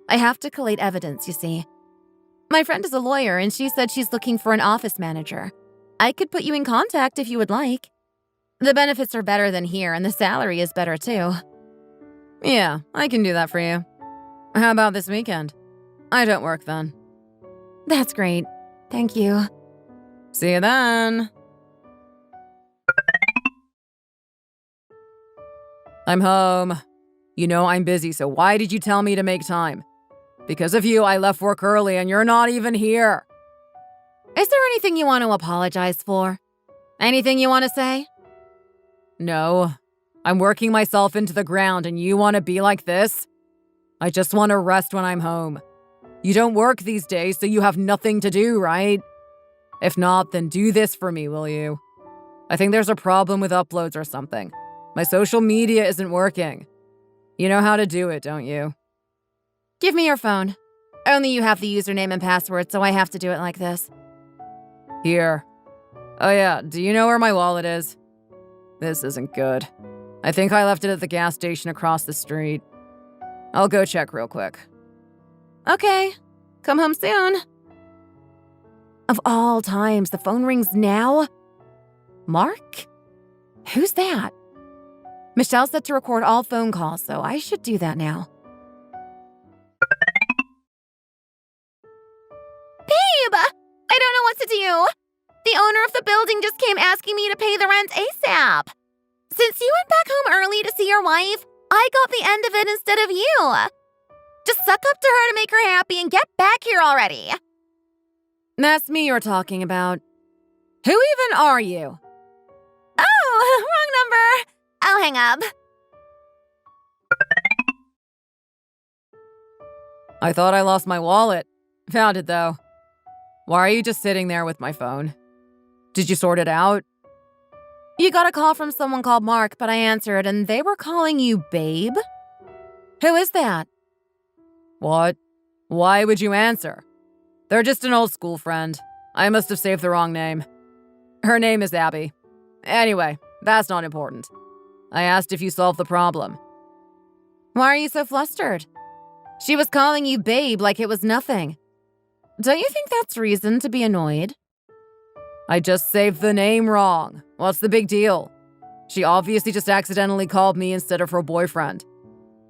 I have to collate evidence, you see. My friend is a lawyer, and she said she's looking for an office manager. I could put you in contact if you would like. The benefits are better than here, and the salary is better too. Yeah, I can do that for you. How about this weekend? I don't work then. That's great. Thank you. See you then. I'm home. You know I'm busy, so why did you tell me to make time? Because of you, I left work early and you're not even here. Is there anything you want to apologize for? Anything you want to say? No. I'm working myself into the ground and you want to be like this? I just want to rest when I'm home. You don't work these days, so you have nothing to do, right? If not, then do this for me, will you? I think there's a problem with uploads or something. My social media isn't working. You know how to do it, don't you? Give me your phone. Only you have the username and password, so I have to do it like this. Here. Oh yeah, do you know where my wallet is? This isn't good. I think I left it at the gas station across the street. I'll go check real quick. Okay. Come home soon. Of all times, the phone rings now? Mark? Who's that? Michelle said to record all phone calls, so I should do that now. Babe! I don't know what to do. The owner of the building just came asking me to pay the rent ASAP. Since you went back home early to see your wife, I got the end of it instead of you. Just suck up to her to make her happy and get back here already. That's me you're talking about. Who even are you? Oh, wrong number. I'll hang up. I thought I lost my wallet. Found it though. Why are you just sitting there with my phone? Did you sort it out? You got a call from someone called Mark, but I answered and they were calling you Babe? Who is that? What? Why would you answer? They're just an old school friend. I must have saved the wrong name. Her name is Abby. Anyway, that's not important. I asked if you solved the problem. Why are you so flustered? She was calling you Babe like it was nothing. Don't you think that's reason to be annoyed? I just saved the name wrong. What's the big deal? She obviously just accidentally called me instead of her boyfriend.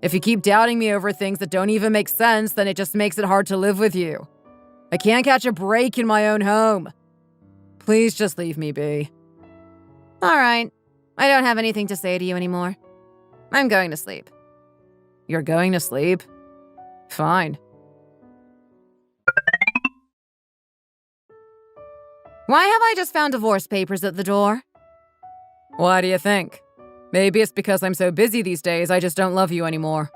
If you keep doubting me over things that don't even make sense, then it just makes it hard to live with you. I can't catch a break in my own home. Please just leave me be. All right. I don't have anything to say to you anymore. I'm going to sleep. You're going to sleep? Fine. Why have I just found divorce papers at the door? Why do you think? Maybe it's because I'm so busy these days, I just don't love you anymore.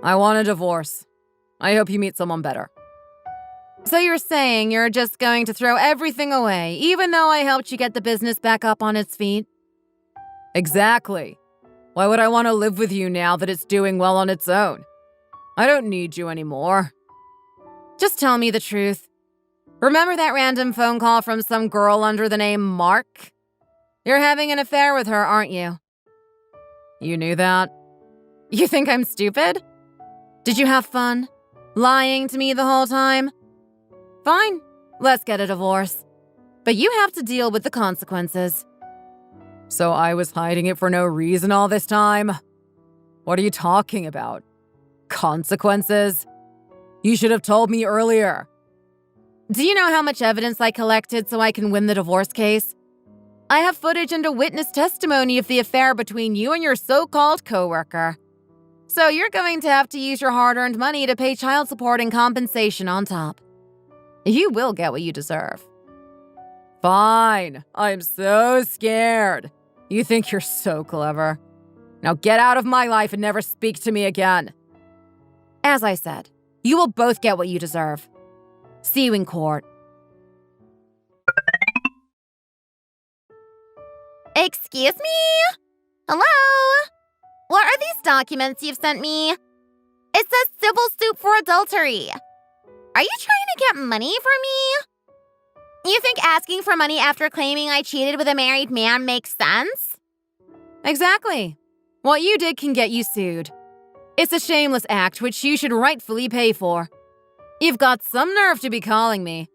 I want a divorce. I hope you meet someone better. So you're saying you're just going to throw everything away, even though I helped you get the business back up on its feet? Exactly. Why would I want to live with you now that it's doing well on its own? I don't need you anymore. Just tell me the truth. Remember that random phone call from some girl under the name Mark? You're having an affair with her, aren't you? You knew that? You think I'm stupid? Did you have fun? Lying to me the whole time? Fine, let's get a divorce. But you have to deal with the consequences. So I was hiding it for no reason all this time? What are you talking about? Consequences? You should have told me earlier. Do you know how much evidence I collected so I can win the divorce case? I have footage and a witness testimony of the affair between you and your so-called coworker. So you're going to have to use your hard-earned money to pay child support and compensation on top. You will get what you deserve. Fine. I'm so scared. You think you're so clever. Now get out of my life and never speak to me again. As I said, you will both get what you deserve. See you in court. Excuse me? Hello? What are these documents you've sent me? It says civil suit for adultery. Are you trying to get money from me? You think asking for money after claiming I cheated with a married man makes sense? Exactly. What you did can get you sued. It's a shameless act which you should rightfully pay for. You've got some nerve to be calling me.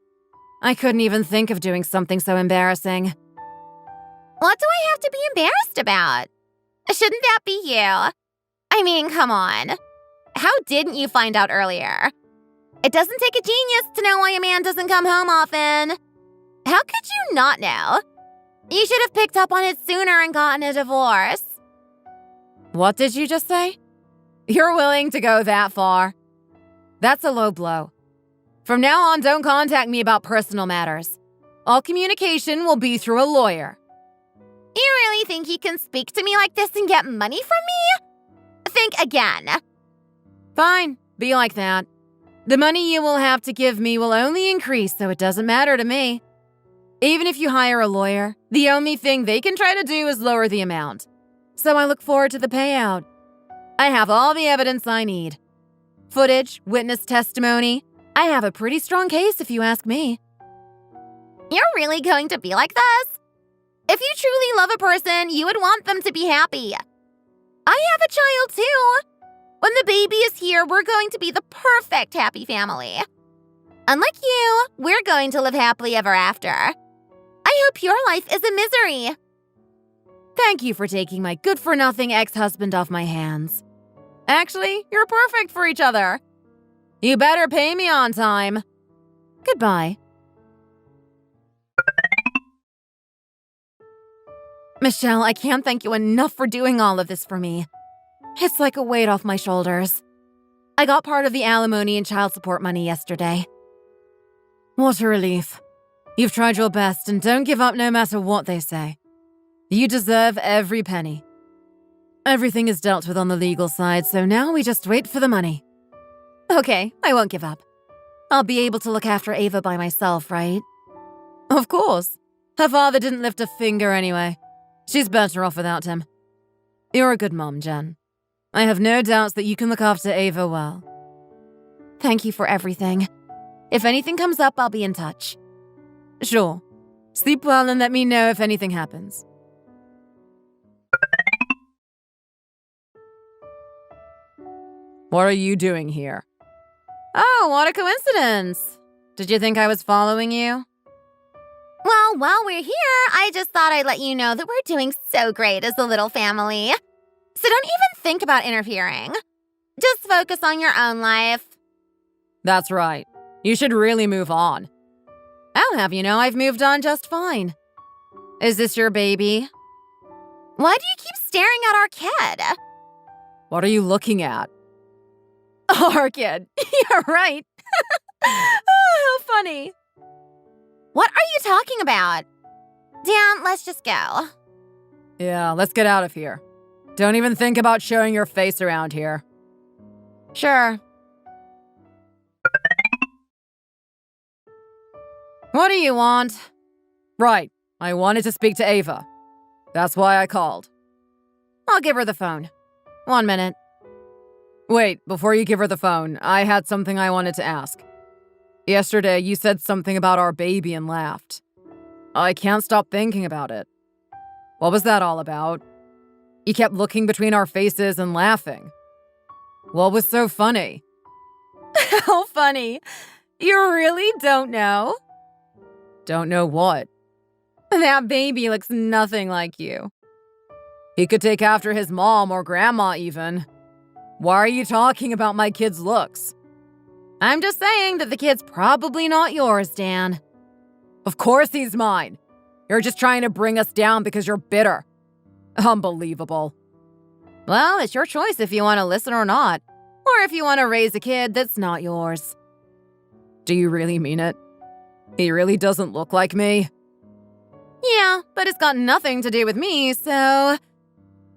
I couldn't even think of doing something so embarrassing. What do I have to be embarrassed about? Shouldn't that be you? I mean, come on. How didn't you find out earlier? It doesn't take a genius to know why a man doesn't come home often. How could you not know? You should have picked up on it sooner and gotten a divorce. What did you just say? You're willing to go that far? That's a low blow. From now on, don't contact me about personal matters. All communication will be through a lawyer. You really think you can speak to me like this and get money from me? Think again. Fine, be like that. The money you will have to give me will only increase, so it doesn't matter to me. Even if you hire a lawyer, the only thing they can try to do is lower the amount. So I look forward to the payout. I have all the evidence I need. Footage, witness testimony. I have a pretty strong case if you ask me. You're really going to be like this? If you truly love a person, you would want them to be happy. I have a child too. When the baby is here, we're going to be the perfect happy family. Unlike you, we're going to live happily ever after. I hope your life is a misery. Thank you for taking my good-for-nothing ex-husband off my hands. Actually, you're perfect for each other. You better pay me on time. Goodbye. Michelle, I can't thank you enough for doing all of this for me. It's like a weight off my shoulders. I got part of the alimony and child support money yesterday. What a relief. You've tried your best and don't give up no matter what they say. You deserve every penny. Everything is dealt with on the legal side, so now we just wait for the money. Okay, I won't give up. I'll be able to look after Ava by myself, right? Of course. Her father didn't lift a finger anyway. She's better off without him. You're a good mom, Jen. I have no doubts that you can look after Ava well. Thank you for everything. If anything comes up, I'll be in touch. Sure. Sleep well and let me know if anything happens. What are you doing here? Oh, what a coincidence. Did you think I was following you? Well, while we're here, I just thought I'd let you know that we're doing so great as a little family. So don't even think about interfering. Just focus on your own life. That's right. You should really move on. I'll have you know I've moved on just fine. Is this your baby? Why do you keep staring at our kid? What are you looking at? Our kid. You're right. Oh, how funny. What are you talking about? Dan, let's just go. Yeah, let's get out of here. Don't even think about showing your face around here. Sure. What do you want? Right, I wanted to speak to Ava. That's why I called. I'll give her the phone. 1 minute. Wait, before you give her the phone, I had something I wanted to ask. Yesterday, you said something about our baby and laughed. I can't stop thinking about it. What was that all about? You kept looking between our faces and laughing. What was so funny? How funny. You really don't know? Don't know what? That baby looks nothing like you. He could take after his mom or grandma even. Why are you talking about my kid's looks? I'm just saying that the kid's probably not yours, Dan. Of course he's mine. You're just trying to bring us down because you're bitter. Unbelievable. Well, it's your choice if you want to listen or not. Or if you want to raise a kid that's not yours. Do you really mean it? He really doesn't look like me? Yeah, but it's got nothing to do with me, so...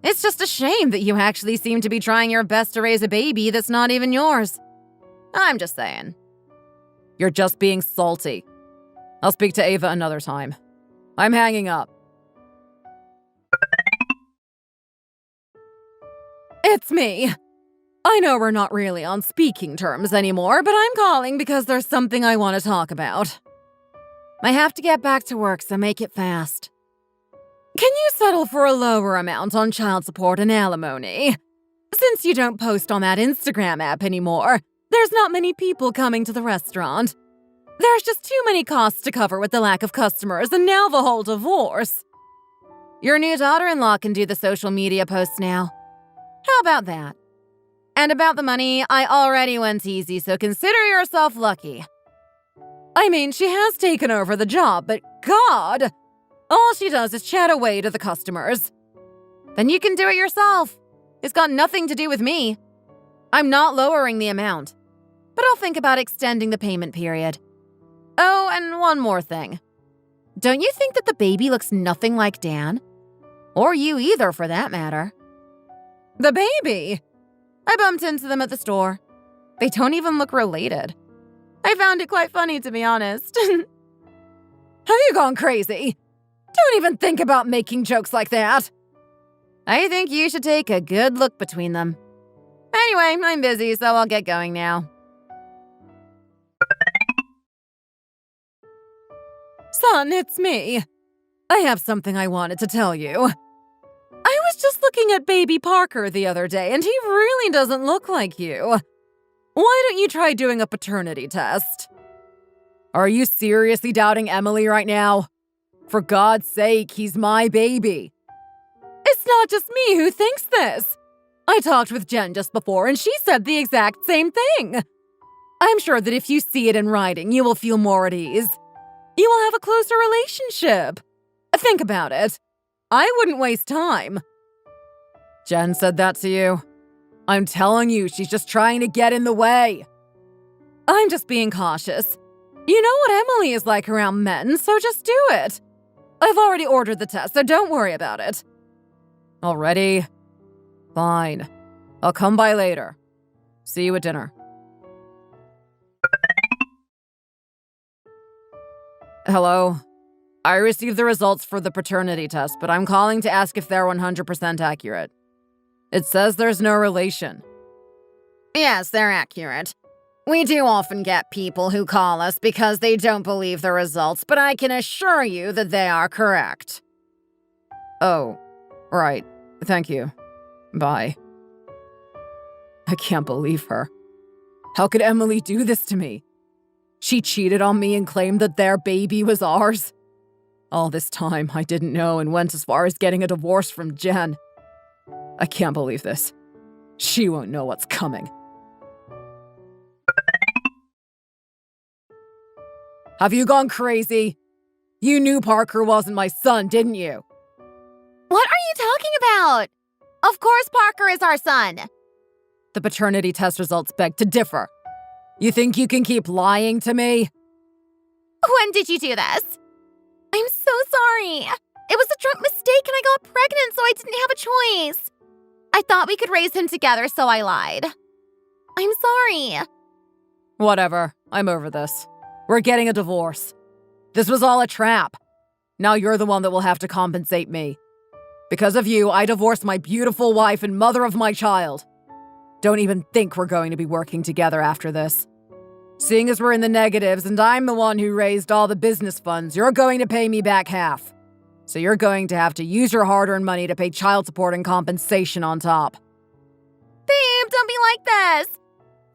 It's just a shame that you actually seem to be trying your best to raise a baby that's not even yours. I'm just saying. You're just being salty. I'll speak to Ava another time. I'm hanging up. It's me. I know we're not really on speaking terms anymore, but I'm calling because there's something I want to talk about. I have to get back to work, so make it fast. Can you settle for a lower amount on child support and alimony? Since you don't post on that Instagram app anymore, there's not many people coming to the restaurant. There's just too many costs to cover with the lack of customers and now the whole divorce. Your new daughter-in-law can do the social media posts now. How about that? And about the money, I already went easy, so consider yourself lucky. I mean, she has taken over the job, but God! All she does is chat away to the customers. Then you can do it yourself. It's got nothing to do with me. I'm not lowering the amount, but I'll think about extending the payment period. Oh, and one more thing. Don't you think that the baby looks nothing like Dan? Or you either, for that matter. The baby? I bumped into them at the store. They don't even look related. I found it quite funny, to be honest. Have you gone crazy? Don't even think about making jokes like that. I think you should take a good look between them. Anyway, I'm busy, so I'll get going now. Son, it's me. I have something I wanted to tell you. I was just looking at baby Parker the other day, and he really doesn't look like you. Why don't you try doing a paternity test? Are you seriously doubting Emily right now? For God's sake, he's my baby. It's not just me who thinks this. I talked with Jen just before, and she said the exact same thing. I'm sure that if you see it in writing, you will feel more at ease. You will have a closer relationship. Think about it. I wouldn't waste time. Jen said that to you? I'm telling you, she's just trying to get in the way. I'm just being cautious. You know what Emily is like around men, so just do it. I've already ordered the test, so don't worry about it. Already? Fine. I'll come by later. See you at dinner. Hello? I received the results for the paternity test, but I'm calling to ask if they're 100% accurate. It says there's no relation. Yes, they're accurate. We do often get people who call us because they don't believe the results, but I can assure you that they are correct. Oh, right. Thank you. Bye. I can't believe her. How could Emily do this to me? She cheated on me and claimed that their baby was ours. All this time, I didn't know and went as far as getting a divorce from Jen. I can't believe this. She won't know what's coming. Have you gone crazy? You knew Parker wasn't my son, didn't you? What are you talking about? Of course Parker is our son. The paternity test results beg to differ. You think you can keep lying to me? When did you do this? I'm so sorry. It was a drunk mistake and I got pregnant, so I didn't have a choice. I thought we could raise him together, so I lied. I'm sorry. Whatever. I'm over this. We're getting a divorce. This was all a trap. Now you're the one that will have to compensate me. Because of you, I divorced my beautiful wife and mother of my child. Don't even think we're going to be working together after this. Seeing as we're in the negatives and I'm the one who raised all the business funds, you're going to pay me back half. So you're going to have to use your hard-earned money to pay child support and compensation on top. Babe, don't be like this.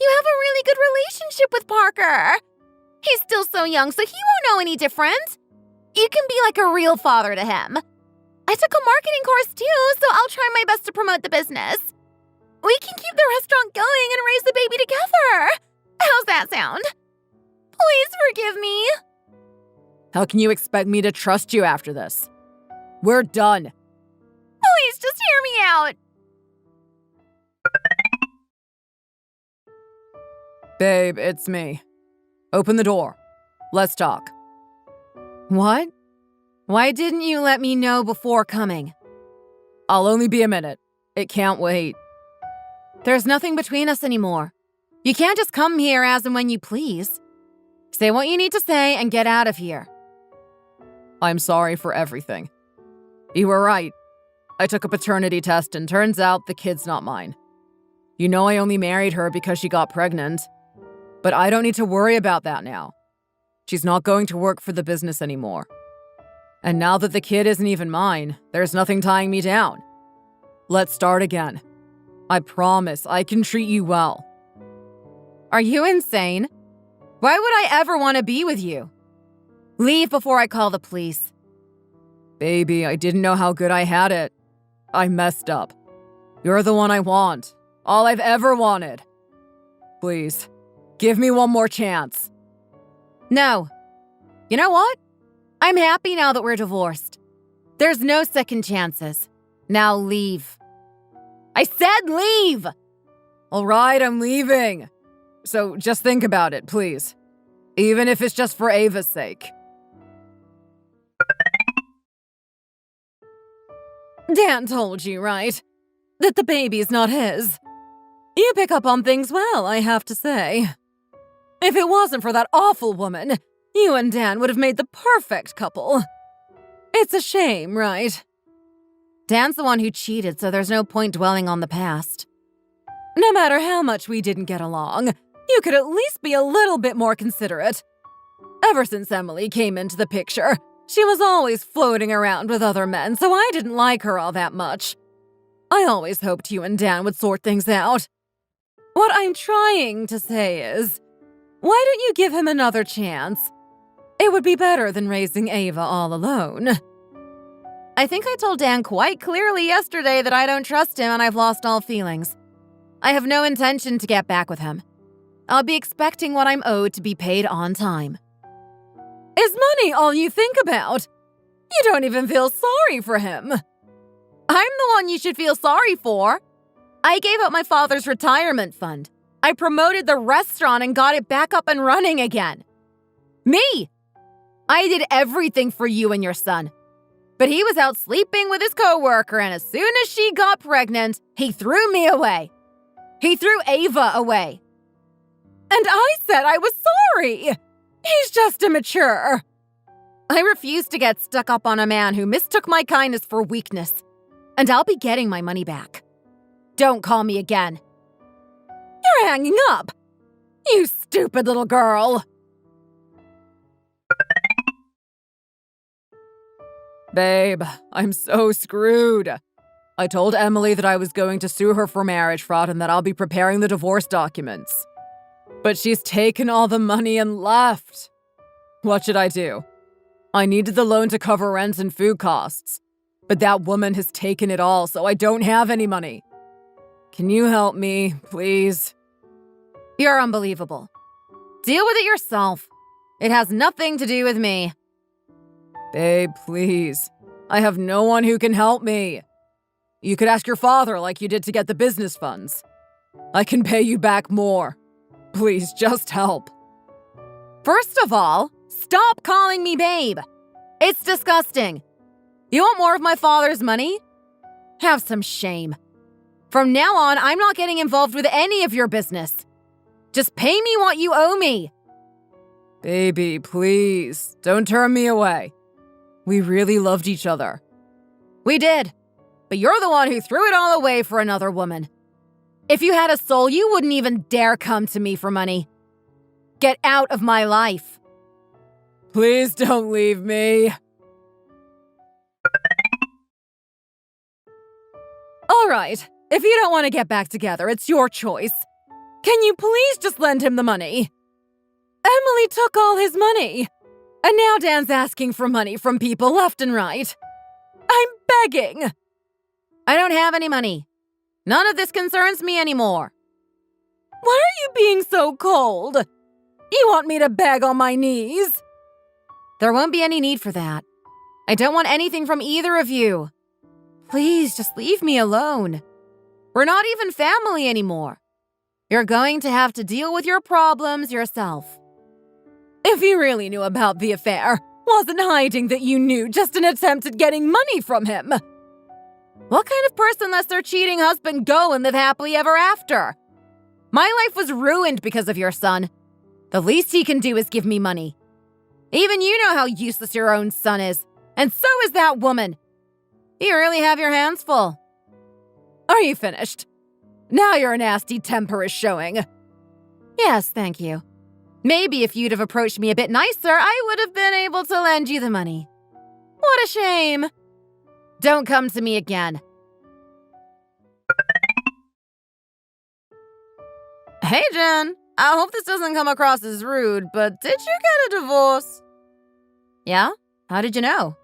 You have a really good relationship with Parker. He's still so young, so he won't know any different. You can be like a real father to him. I took a marketing course too, so I'll try my best to promote the business. We can keep the restaurant going and raise the baby together. How's that sound? Please forgive me. How can you expect me to trust you after this? We're done. Please just hear me out. Babe, it's me. Open the door. Let's talk. What? Why didn't you let me know before coming? I'll only be a minute. It can't wait. There's nothing between us anymore. You can't just come here as and when you please. Say what you need to say and get out of here. I'm sorry for everything. You were right. I took a paternity test and turns out the kid's not mine. You know I only married her because she got pregnant. But I don't need to worry about that now. She's not going to work for the business anymore. And now that the kid isn't even mine, there's nothing tying me down. Let's start again. I promise I can treat you well. Are you insane? Why would I ever want to be with you? Leave before I call the police. Baby, I didn't know how good I had it. I messed up. You're the one I want. All I've ever wanted. Please, give me one more chance. No. You know what? I'm happy now that we're divorced. There's no second chances. Now leave. I said leave! All right, I'm leaving. So just think about it, please. Even if it's just for Ava's sake. Dan told you, right? That the baby's not his. You pick up on things well, I have to say. If it wasn't for that awful woman, you and Dan would have made the perfect couple. It's a shame, right? Dan's the one who cheated, so there's no point dwelling on the past. No matter how much we didn't get along, you could at least be a little bit more considerate. Ever since Emily came into the picture, she was always floating around with other men, so I didn't like her all that much. I always hoped you and Dan would sort things out. What I'm trying to say is, why don't you give him another chance? It would be better than raising Ava all alone. I think I told Dan quite clearly yesterday that I don't trust him and I've lost all feelings. I have no intention to get back with him. I'll be expecting what I'm owed to be paid on time. Is money all you think about? You don't even feel sorry for him. I'm the one you should feel sorry for. I gave up my father's retirement fund. I promoted the restaurant and got it back up and running again. Me! I did everything for you and your son. But he was out sleeping with his coworker, and as soon as she got pregnant, he threw me away. He threw Ava away. And I said I was sorry. He's just immature. I refuse to get stuck up on a man who mistook my kindness for weakness. And I'll be getting my money back. Don't call me again. You're hanging up. You stupid little girl. Babe, I'm so screwed. I told Emily that I was going to sue her for marriage fraud and that I'll be preparing the divorce documents. But she's taken all the money and left. What should I do? I needed the loan to cover rent and food costs. But that woman has taken it all, so I don't have any money. Can you help me, please? You're unbelievable. Deal with it yourself. It has nothing to do with me. Babe, please. I have no one who can help me. You could ask your father like you did to get the business funds. I can pay you back more. Please, just help. First of all, stop calling me babe. It's disgusting. You want more of my father's money? Have some shame. From now on, I'm not getting involved with any of your business. Just pay me what you owe me. Baby, please, don't turn me away. We really loved each other. We did, but you're the one who threw it all away for another woman. If you had a soul, you wouldn't even dare come to me for money. Get out of my life. Please don't leave me. All right, if you don't want to get back together, it's your choice. Can you please just lend him the money? Emily took all his money. And now Dan's asking for money from people left and right. I'm begging. I don't have any money. None of this concerns me anymore. Why are you being so cold? You want me to beg on my knees? There won't be any need for that. I don't want anything from either of you. Please, just leave me alone. We're not even family anymore. You're going to have to deal with your problems yourself. If you really knew about the affair, wasn't hiding that you knew, just an attempt at getting money from him. What kind of person lets their cheating husband go and live happily ever after? My life was ruined because of your son. The least he can do is give me money. Even you know how useless your own son is, and so is that woman. You really have your hands full. Are you finished? Now your nasty temper is showing. Yes, thank you. Maybe if you'd have approached me a bit nicer, I would have been able to lend you the money. What a shame. Don't come to me again. Hey, Jen. I hope this doesn't come across as rude, but did you get a divorce? Yeah? How did you know?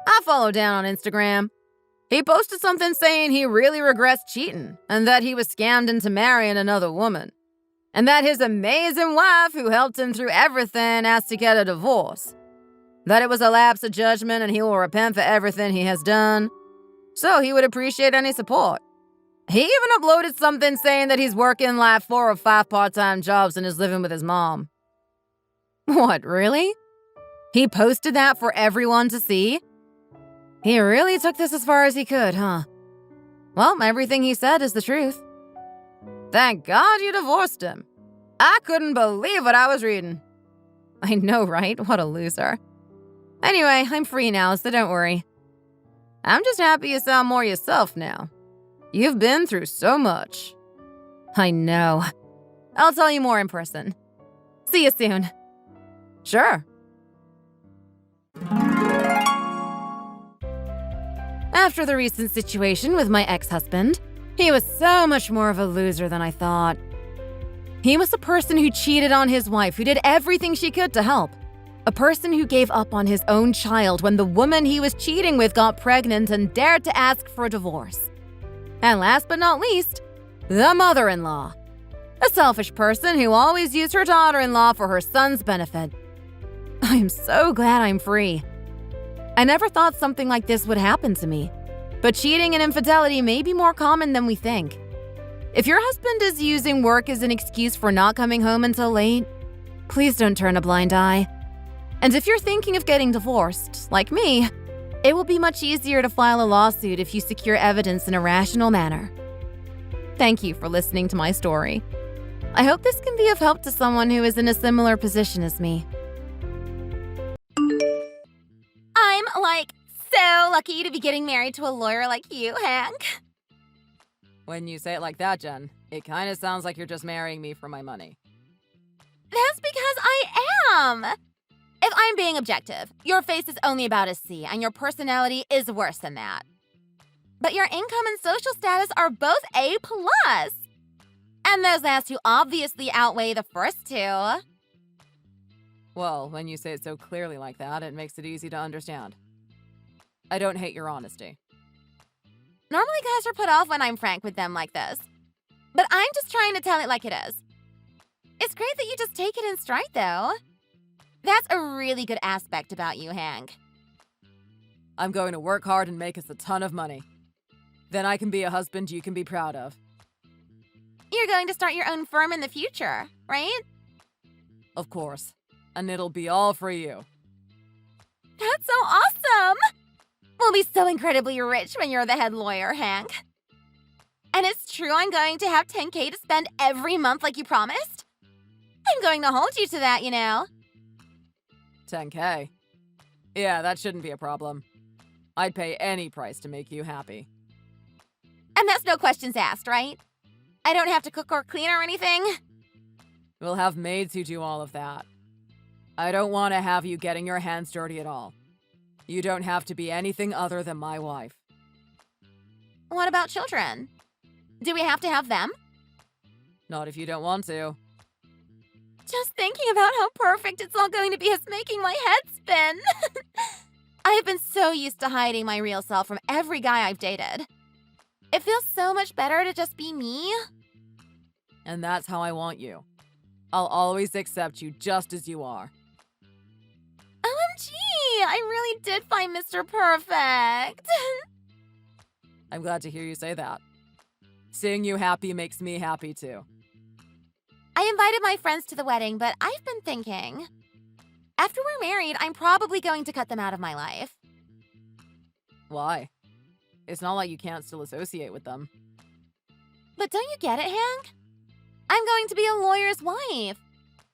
I follow Dan on Instagram. He posted something saying he really regrets cheating and that he was scammed into marrying another woman. And that his amazing wife, who helped him through everything, asked to get a divorce. That it was a lapse of judgment and he will repent for everything he has done. So he would appreciate any support. He even uploaded something saying that he's working like 4 or 5 part-time jobs and is living with his mom. What, really? He posted that for everyone to see? He really took this as far as he could, huh? Well, everything he said is the truth. Thank God you divorced him. I couldn't believe what I was reading. I know, right? What a loser. Anyway, I'm free now, so don't worry. I'm just happy you sound more yourself now. You've been through so much. I know. I'll tell you more in person. See you soon. Sure. After the recent situation with my ex-husband, he was so much more of a loser than I thought. He was a person who cheated on his wife, who did everything she could to help. A person who gave up on his own child when the woman he was cheating with got pregnant and dared to ask for a divorce. And last but not least, the mother-in-law. A selfish person who always used her daughter-in-law for her son's benefit. I am so glad I'm free. I never thought something like this would happen to me. But cheating and infidelity may be more common than we think. If your husband is using work as an excuse for not coming home until late, please don't turn a blind eye. And if you're thinking of getting divorced, like me, it will be much easier to file a lawsuit if you secure evidence in a rational manner. Thank you for listening to my story. I hope this can be of help to someone who is in a similar position as me. I'm so lucky to be getting married to a lawyer like you, Hank. When you say it like that, Jen, it kind of sounds like you're just marrying me for my money. That's because I am. If I'm being objective, your face is only about a C, and your personality is worse than that. But your income and social status are both A+. And those last two obviously outweigh the first two. Well, when you say it so clearly like that, it makes it easy to understand. I don't hate your honesty. Normally guys are put off when I'm frank with them like this. But I'm just trying to tell it like it is. It's great that you just take it in stride, though. That's a really good aspect about you, Hank. I'm going to work hard and make us a ton of money. Then I can be a husband you can be proud of. You're going to start your own firm in the future, right? Of course. And it'll be all for you. That's so awesome! We'll be so incredibly rich when you're the head lawyer, Hank. And it's true I'm going to have $10K to spend every month like you promised? I'm going to hold you to that, you know. $10K? Yeah, that shouldn't be a problem. I'd pay any price to make you happy. And that's no questions asked, right? I don't have to cook or clean or anything? We'll have maids who do all of that. I don't want to have you getting your hands dirty at all. You don't have to be anything other than my wife. What about children? Do we have to have them? Not if you don't want to. Just thinking about how perfect it's all going to be is making my head spin. I have been so used to hiding my real self from every guy I've dated. It feels so much better to just be me. And that's how I want you. I'll always accept you just as you are. OMG, I really did find Mr. Perfect. I'm glad to hear you say that. Seeing you happy makes me happy too. I invited my friends to the wedding, but I've been thinking, after we're married, I'm probably going to cut them out of my life. Why? It's not like you can't still associate with them. But don't you get it, Hank? I'm going to be a lawyer's wife.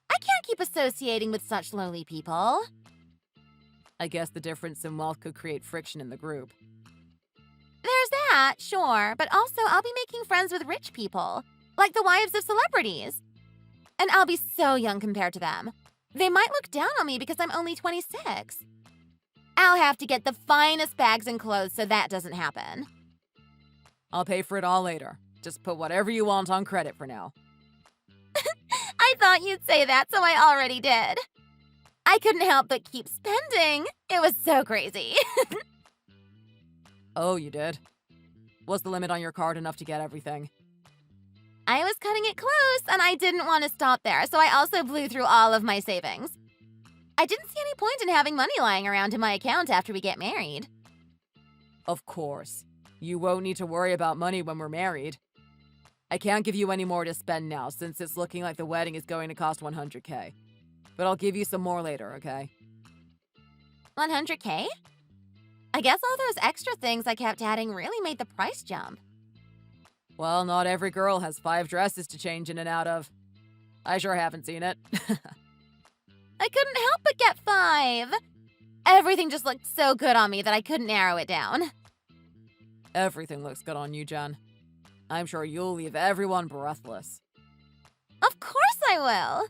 I can't keep associating with such lowly people. I guess the difference in wealth could create friction in the group. There's that, sure, but also I'll be making friends with rich people, like the wives of celebrities. And I'll be so young compared to them. They might look down on me because I'm only 26. I'll have to get the finest bags and clothes so that doesn't happen. I'll pay for it all later. Just put whatever you want on credit for now. I thought you'd say that, so I already did. I couldn't help but keep spending. It was so crazy. Oh, you did? Was the limit on your card enough to get everything? I was cutting it close, and I didn't want to stop there, so I also blew through all of my savings. I didn't see any point in having money lying around in my account after we get married. Of course. You won't need to worry about money when we're married. I can't give you any more to spend now since it's looking like the wedding is going to cost $100K. But I'll give you some more later, okay? $100K? I guess all those extra things I kept adding really made the price jump. Well, not every girl has 5 dresses to change in and out of. I sure haven't seen it. I couldn't help but get 5. Everything just looked so good on me that I couldn't narrow it down. Everything looks good on you, Jen. I'm sure you'll leave everyone breathless. Of course I will.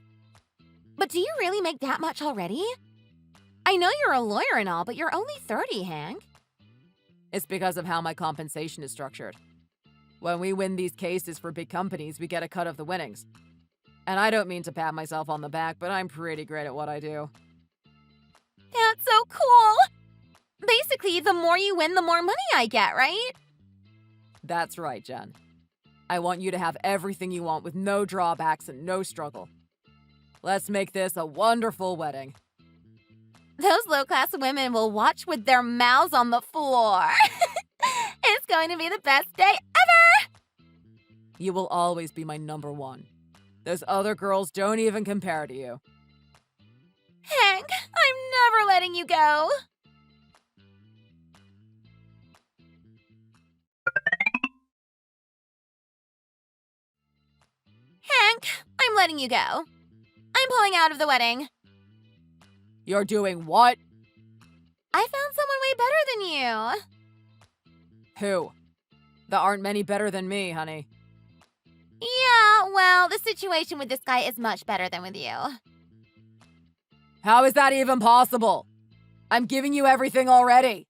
But do you really make that much already? I know you're a lawyer and all, but you're only 30, Hank. It's because of how my compensation is structured. When we win these cases for big companies, we get a cut of the winnings. And I don't mean to pat myself on the back, but I'm pretty great at what I do. That's so cool! Basically, the more you win, the more money I get, right? That's right, Jen. I want you to have everything you want with no drawbacks and no struggle. Let's make this a wonderful wedding. Those low-class women will watch with their mouths on the floor. It's going to be the best day ever! You will always be my number one. Those other girls don't even compare to you. Hank, I'm never letting you go. Hank, I'm letting you go. I'm pulling out of the wedding. You're doing what? I found someone way better than you. Who? There aren't many better than me, honey. Yeah, well, the situation with this guy is much better than with you. How is that even possible? I'm giving you everything already.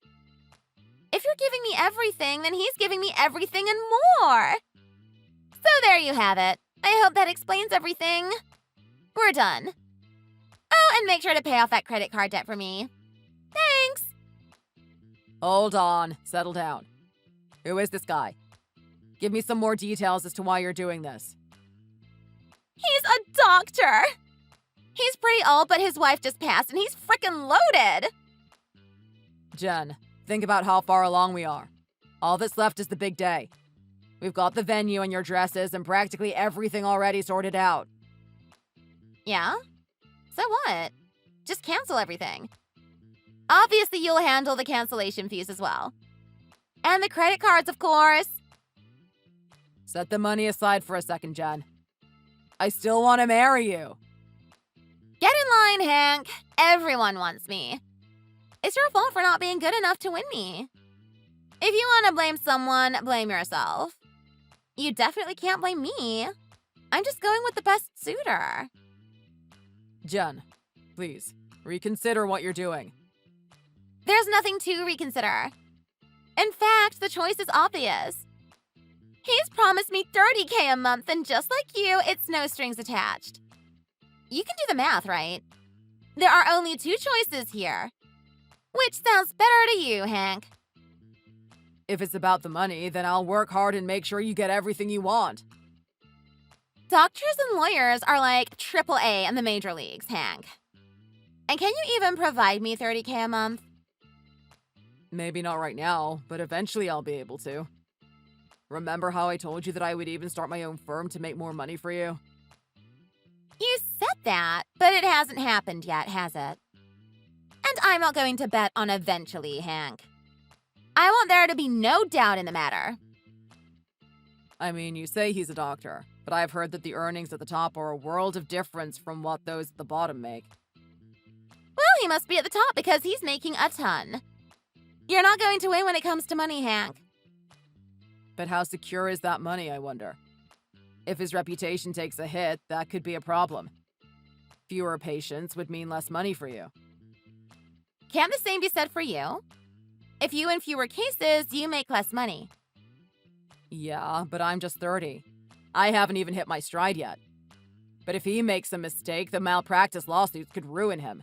If you're giving me everything, then he's giving me everything and more. So there you have it. I hope that explains everything. We're done. Oh, and make sure to pay off that credit card debt for me. Thanks. Hold on. Settle down. Who is this guy? Give me some more details as to why you're doing this. He's a doctor. He's pretty old, but his wife just passed, and he's frickin' loaded. Jen, think about how far along we are. All that's left is the big day. We've got the venue and your dresses and practically everything already sorted out. Yeah? So what? Just cancel everything. Obviously, you'll handle the cancellation fees as well. And the credit cards, of course. Set the money aside for a second, Jen. I still want to marry you. Get in line, Hank. Everyone wants me. It's your fault for not being good enough to win me. If you want to blame someone, blame yourself. You definitely can't blame me. I'm just going with the best suitor. Jen, please, reconsider what you're doing. There's nothing to reconsider. In fact, the choice is obvious. He's promised me $30K a month, and just like you, it's no strings attached. You can do the math, right? There are only two choices here. Which sounds better to you, Hank? If it's about the money, then I'll work hard and make sure you get everything you want. Doctors and lawyers are like AAA in the major leagues, Hank. And can you even provide me $30K a month? Maybe not right now, but eventually I'll be able to. Remember how I told you that I would even start my own firm to make more money for you? You said that, but it hasn't happened yet, has it? And I'm not going to bet on eventually, Hank. I want there to be no doubt in the matter. I mean, you say he's a doctor, but I've heard that the earnings at the top are a world of difference from what those at the bottom make. Well, he must be at the top because he's making a ton. You're not going to win when it comes to money, Hank. But how secure is that money, I wonder? If his reputation takes a hit, that could be a problem. Fewer patients would mean less money for you. Can't the same be said for you? If you win fewer cases, you make less money. Yeah, but I'm just 30. I haven't even hit my stride yet. But if he makes a mistake, the malpractice lawsuits could ruin him.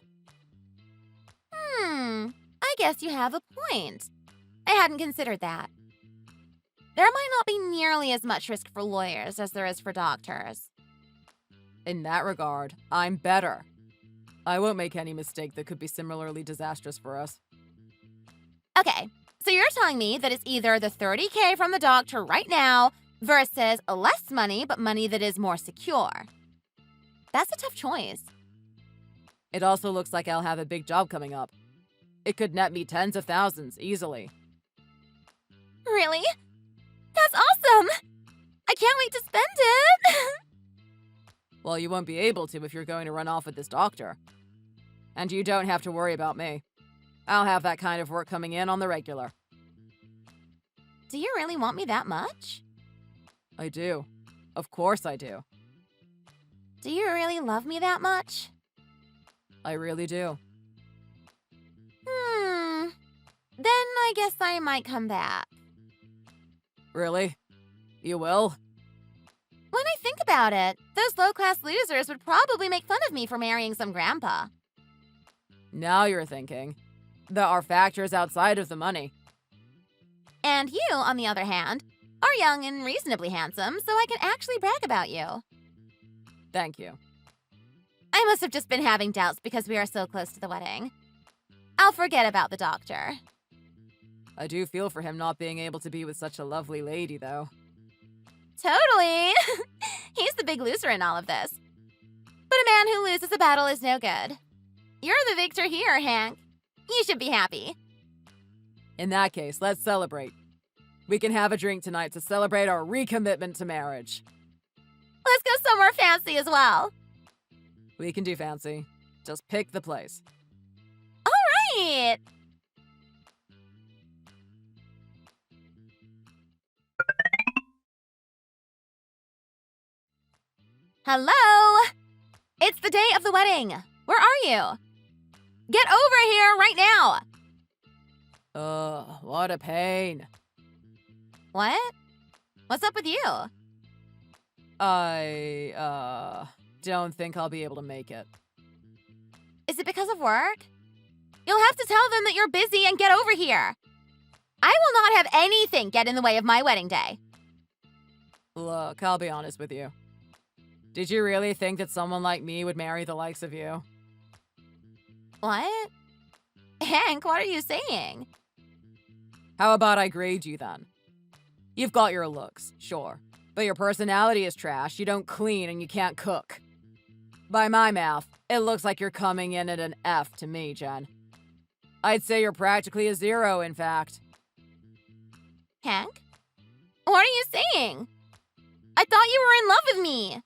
I guess you have a point. I hadn't considered that. There might not be nearly as much risk for lawyers as there is for doctors. In that regard, I'm better. I won't make any mistake that could be similarly disastrous for us. Okay, so you're telling me that it's either the $30K from the doctor right now versus less money, but money that is more secure. That's a tough choice. It also looks like I'll have a big job coming up. It could net me tens of thousands, easily. Really? That's awesome! I can't wait to spend it! Well, you won't be able to if you're going to run off with this doctor. And you don't have to worry about me. I'll have that kind of work coming in on the regular. Do you really want me that much? I do. Of course I do. Do you really love me that much? I really do. Then I guess I might come back. Really? You will? When I think about it, those low-class losers would probably make fun of me for marrying some grandpa. Now you're thinking. There are factors outside of the money. And you, on the other hand, are young and reasonably handsome, so I can actually brag about you. Thank you. I must have just been having doubts because we are so close to the wedding. I'll forget about the doctor. I do feel for him not being able to be with such a lovely lady, though. Totally! He's the big loser in all of this. But a man who loses a battle is no good. You're the victor here, Hank. You should be happy. In that case, let's celebrate. We can have a drink tonight to celebrate our recommitment to marriage. Let's go somewhere fancy as well. We can do fancy. Just pick the place. All right! Hello? It's the day of the wedding. Where are you? Get over here right now! What a pain. What? What's up with you? I don't think I'll be able to make it. Is it because of work? You'll have to tell them that you're busy and get over here. I will not have anything get in the way of my wedding day. Look, I'll be honest with you. Did you really think that someone like me would marry the likes of you? What? Hank, what are you saying? How about I grade you then? You've got your looks, sure. But your personality is trash, you don't clean, and you can't cook. By my math, it looks like you're coming in at an F to me, Jen. I'd say you're practically a 0, in fact. Hank? What are you saying? I thought you were in love with me.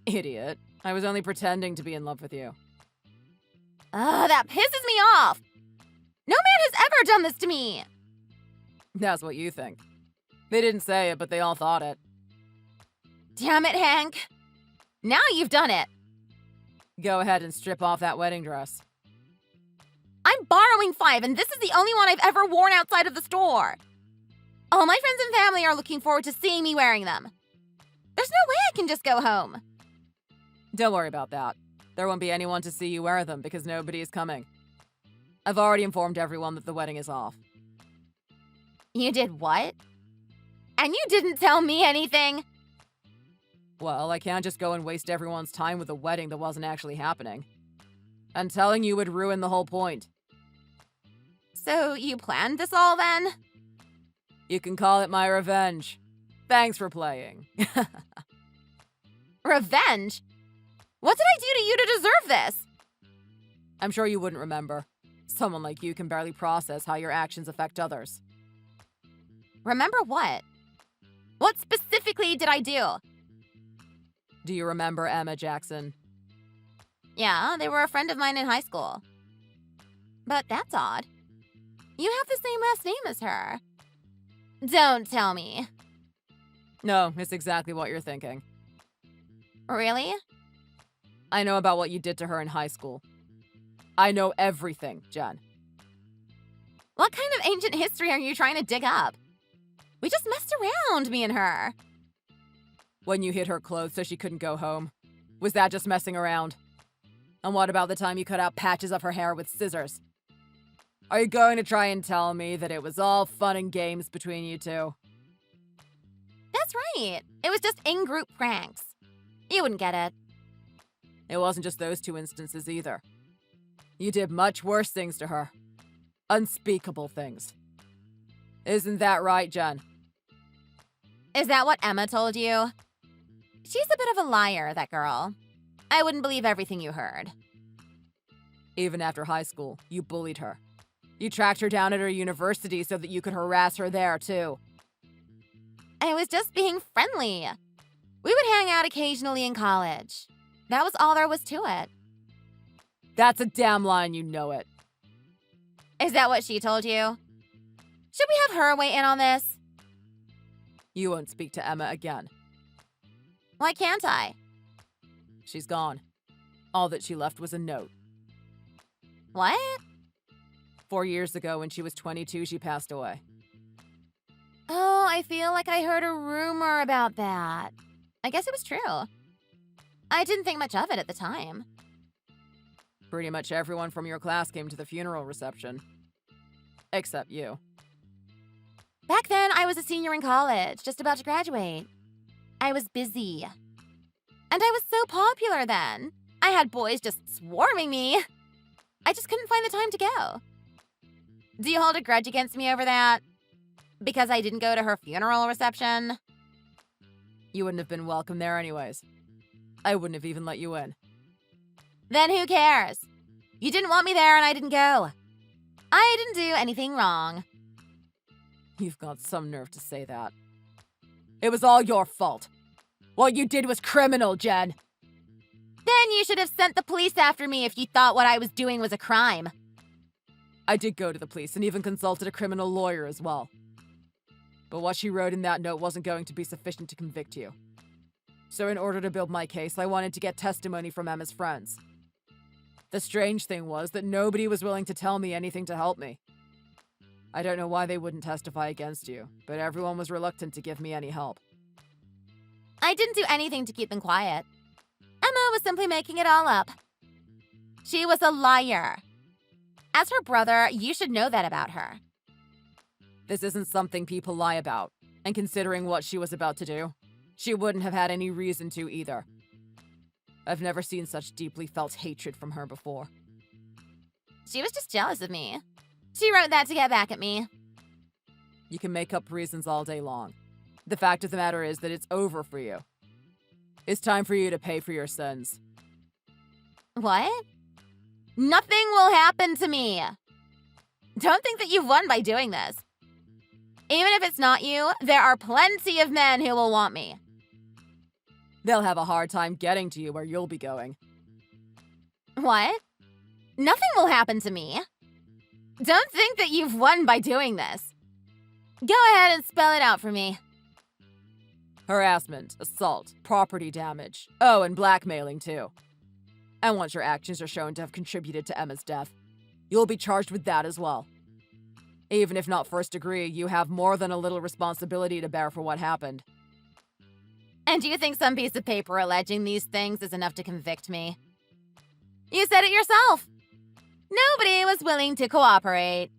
Idiot. I was only pretending to be in love with you. Ugh, that pisses me off. No man has ever done this to me. That's what you think. They didn't say it, but they all thought it. Damn it, Hank. Now you've done it. Go ahead and strip off that wedding dress. I'm borrowing 5, and this is the only one I've ever worn outside of the store. All my friends and family are looking forward to seeing me wearing them. There's no way I can just go home. Don't worry about that. There won't be anyone to see you wear them because nobody is coming. I've already informed everyone that the wedding is off. You did what? And you didn't tell me anything? Well, I can't just go and waste everyone's time with a wedding that wasn't actually happening. And telling you would ruin the whole point. So you planned this all then? You can call it my revenge. Thanks for playing. Revenge? What did I do to you to deserve this? I'm sure you wouldn't remember. Someone like you can barely process how your actions affect others. Remember what? What specifically did I do? Do you remember Emma Jackson? Yeah, they were a friend of mine in high school. But that's odd. You have the same last name as her. Don't tell me. No, it's exactly what you're thinking. Really? I know about what you did to her in high school. I know everything, Jen. What kind of ancient history are you trying to dig up? We just messed around, me and her. When you hid her clothes so she couldn't go home, was that just messing around? And what about the time you cut out patches of her hair with scissors? Are you going to try and tell me that it was all fun and games between you two? That's right. It was just in-group pranks. You wouldn't get it. It wasn't just those 2 instances either. You did much worse things to her. Unspeakable things. Isn't that right, Jen? Is that what Emma told you? She's a bit of a liar, that girl. I wouldn't believe everything you heard. Even after high school, you bullied her. You tracked her down at her university so that you could harass her there, too. I was just being friendly. We would hang out occasionally in college. That was all there was to it. That's a damn lie, and you know it. Is that what she told you? Should we have her weigh in on this? You won't speak to Emma again. Why can't I? She's gone. All that she left was a note. What? 4 years ago, when she was 22, she passed away. Oh, I feel like I heard a rumor about that. I guess it was true. I didn't think much of it at the time. Pretty much everyone from your class came to the funeral reception. Except you. Back then, I was a senior in college, just about to graduate. I was busy. And I was so popular then. I had boys just swarming me. I just couldn't find the time to go. Do you hold a grudge against me over that? Because I didn't go to her funeral reception? You wouldn't have been welcome there anyways. I wouldn't have even let you in. Then who cares? You didn't want me there and I didn't go. I didn't do anything wrong. You've got some nerve to say that. It was all your fault. What you did was criminal, Jen. Then you should have sent the police after me if you thought what I was doing was a crime. I did go to the police and even consulted a criminal lawyer as well. But what she wrote in that note wasn't going to be sufficient to convict you. So in order to build my case, I wanted to get testimony from Emma's friends. The strange thing was that nobody was willing to tell me anything to help me. I don't know why they wouldn't testify against you, but everyone was reluctant to give me any help. I didn't do anything to keep them quiet. Emma was simply making it all up. She was a liar. As her brother, you should know that about her. This isn't something people lie about, and considering what she was about to do, she wouldn't have had any reason to either. I've never seen such deeply felt hatred from her before. She was just jealous of me. She wrote that to get back at me. You can make up reasons all day long. The fact of the matter is that it's over for you. It's time for you to pay for your sins. What? Nothing will happen to me. Don't think that you've won by doing this. Even if it's not you, there are plenty of men who will want me. They'll have a hard time getting to you where you'll be going. What? Nothing will happen to me. Don't think that you've won by doing this. Go ahead and spell it out for me. Harassment, assault, property damage. Oh, and blackmailing too. And once your actions are shown to have contributed to Emma's death, you'll be charged with that as well. Even if not first degree, you have more than a little responsibility to bear for what happened. And do you think some piece of paper alleging these things is enough to convict me? You said it yourself. Nobody was willing to cooperate.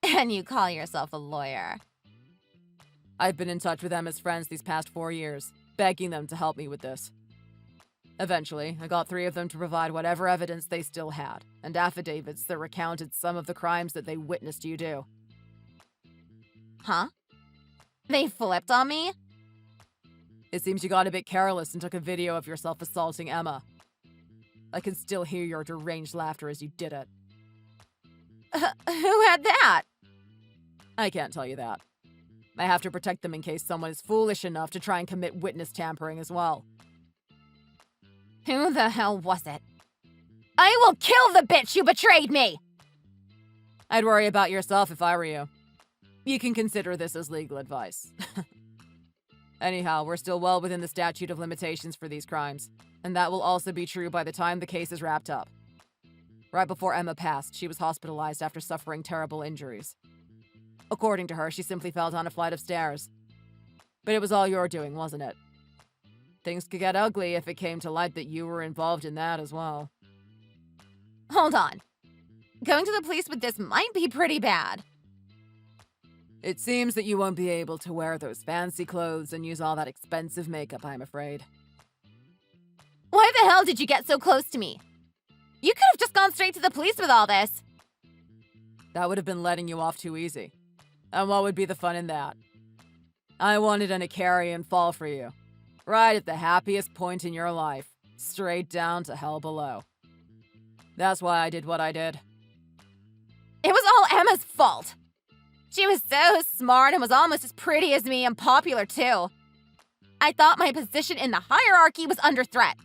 And you call yourself a lawyer. I've been in touch with Emma's friends these past 4 years, begging them to help me with this. Eventually, I got 3 of them to provide whatever evidence they still had, and affidavits that recounted some of the crimes that they witnessed you do. Huh? They flipped on me? It seems you got a bit careless and took a video of yourself assaulting Emma. I can still hear your deranged laughter as you did it. Who had that? I can't tell you that. I have to protect them in case someone is foolish enough to try and commit witness tampering as well. Who the hell was it? I will kill the bitch who betrayed me! I'd worry about yourself if I were you. You can consider this as legal advice. Anyhow, we're still well within the statute of limitations for these crimes, and that will also be true by the time the case is wrapped up. Right before Emma passed, she was hospitalized after suffering terrible injuries. According to her, she simply fell down a flight of stairs. But it was all your doing, wasn't it? Things could get ugly if it came to light that you were involved in that as well. Hold on. Going to the police with this might be pretty bad. It seems that you won't be able to wear those fancy clothes and use all that expensive makeup, I'm afraid. Why the hell did you get so close to me? You could have just gone straight to the police with all this. That would have been letting you off too easy. And what would be the fun in that? I wanted an Icarian fall for you. Right at the happiest point in your life. Straight down to hell below. That's why I did what I did. It was all Emma's fault. She was so smart and was almost as pretty as me and popular too. I thought my position in the hierarchy was under threat.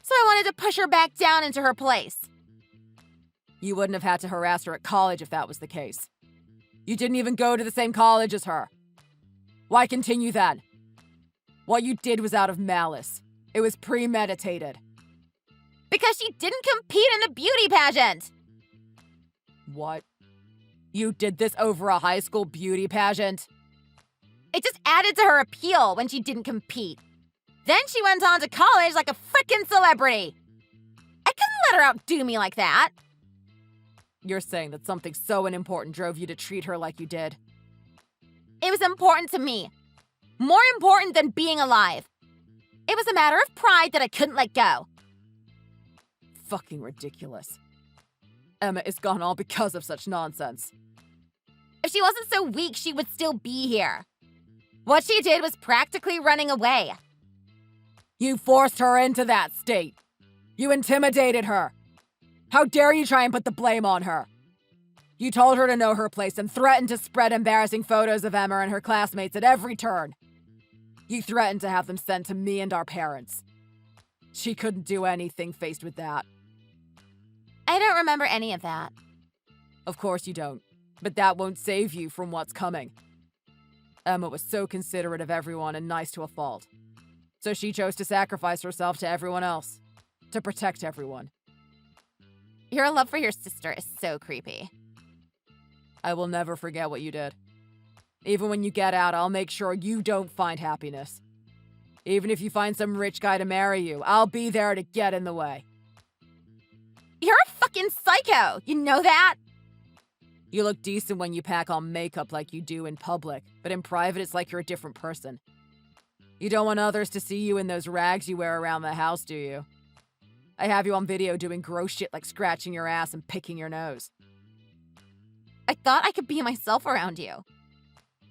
So I wanted to push her back down into her place. You wouldn't have had to harass her at college if that was the case. You didn't even go to the same college as her. Why continue then? What you did was out of malice. It was premeditated. Because she didn't compete in the beauty pageant. What? You did this over a high school beauty pageant? It just added to her appeal when she didn't compete. Then she went on to college like a frickin' celebrity. I couldn't let her outdo me like that. You're saying that something so unimportant drove you to treat her like you did? It was important to me. More important than being alive. It was a matter of pride that I couldn't let go. Fucking ridiculous. Emma is gone all because of such nonsense. If she wasn't so weak, she would still be here. What she did was practically running away. You forced her into that state. You intimidated her. How dare you try and put the blame on her? You told her to know her place and threatened to spread embarrassing photos of Emma and her classmates at every turn. You threatened to have them sent to me and our parents. She couldn't do anything faced with that. I don't remember any of that. Of course you don't, but that won't save you from what's coming. Emma was so considerate of everyone and nice to a fault. So she chose to sacrifice herself to everyone else, to protect everyone. Your love for your sister is so creepy. I will never forget what you did. Even when you get out, I'll make sure you don't find happiness. Even if you find some rich guy to marry you, I'll be there to get in the way. You're a fucking psycho, you know that? You look decent when you pack on makeup like you do in public, but in private it's like you're a different person. You don't want others to see you in those rags you wear around the house, do you? I have you on video doing gross shit like scratching your ass and picking your nose. I thought I could be myself around you.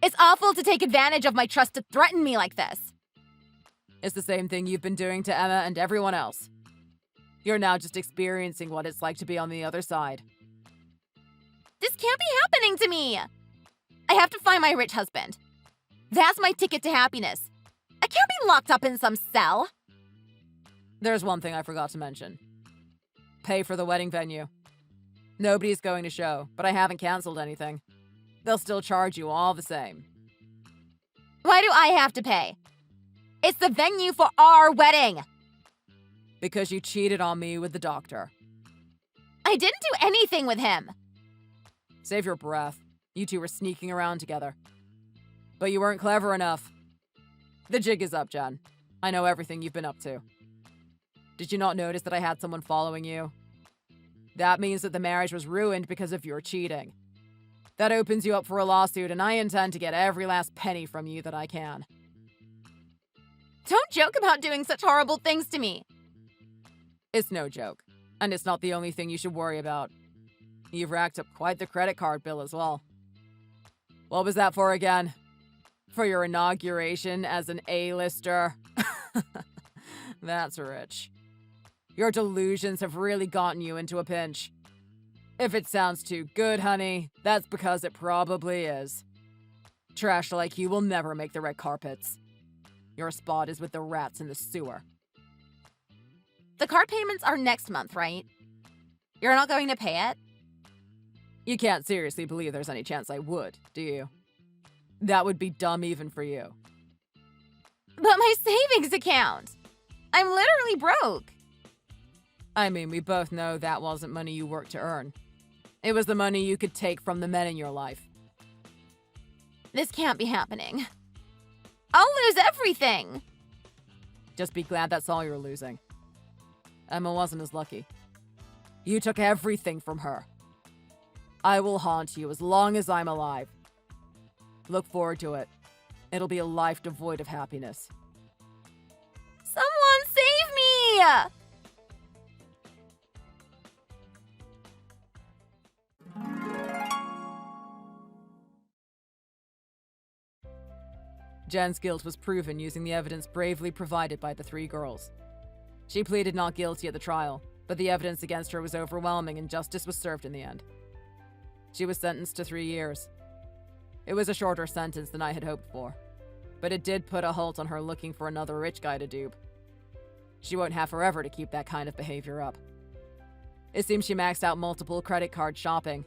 It's awful to take advantage of my trust to threaten me like this. It's the same thing you've been doing to Emma and everyone else. You're now just experiencing what it's like to be on the other side. This can't be happening to me. I have to find my rich husband. That's my ticket to happiness. I can't be locked up in some cell. There's one thing I forgot to mention. Pay for the wedding venue. Nobody's going to show, but I haven't canceled anything. They'll still charge you all the same. Why do I have to pay? It's the venue for our wedding. Because you cheated on me with the doctor. I didn't do anything with him. Save your breath. You two were sneaking around together. But you weren't clever enough. The jig is up, Jen. I know everything you've been up to. Did you not notice that I had someone following you? That means that the marriage was ruined because of your cheating. That opens you up for a lawsuit, and I intend to get every last penny from you that I can. Don't joke about doing such horrible things to me. It's no joke, and it's not the only thing you should worry about. You've racked up quite the credit card bill as well. What was that for again? For your inauguration as an A-lister? That's rich. Your delusions have really gotten you into a pinch. If it sounds too good, honey, that's because it probably is. Trash like you will never make the red carpets. Your spot is with the rats in the sewer. The card payments are next month, right? You're not going to pay it? You can't seriously believe there's any chance I would, do you? That would be dumb even for you. But my savings account! I'm literally broke. I mean, we both know that wasn't money you worked to earn. It was the money you could take from the men in your life. This can't be happening. I'll lose everything. Just be glad that's all you're losing. Emma wasn't as lucky. You took everything from her. I will haunt you as long as I'm alive. Look forward to it. It'll be a life devoid of happiness. Someone save me! Jen's guilt was proven using the evidence bravely provided by the three girls. She pleaded not guilty at the trial, but the evidence against her was overwhelming and justice was served in the end. She was sentenced to 3 years. It was a shorter sentence than I had hoped for, but it did put a halt on her looking for another rich guy to dupe. She won't have forever to keep that kind of behavior up. It seems she maxed out multiple credit card shopping,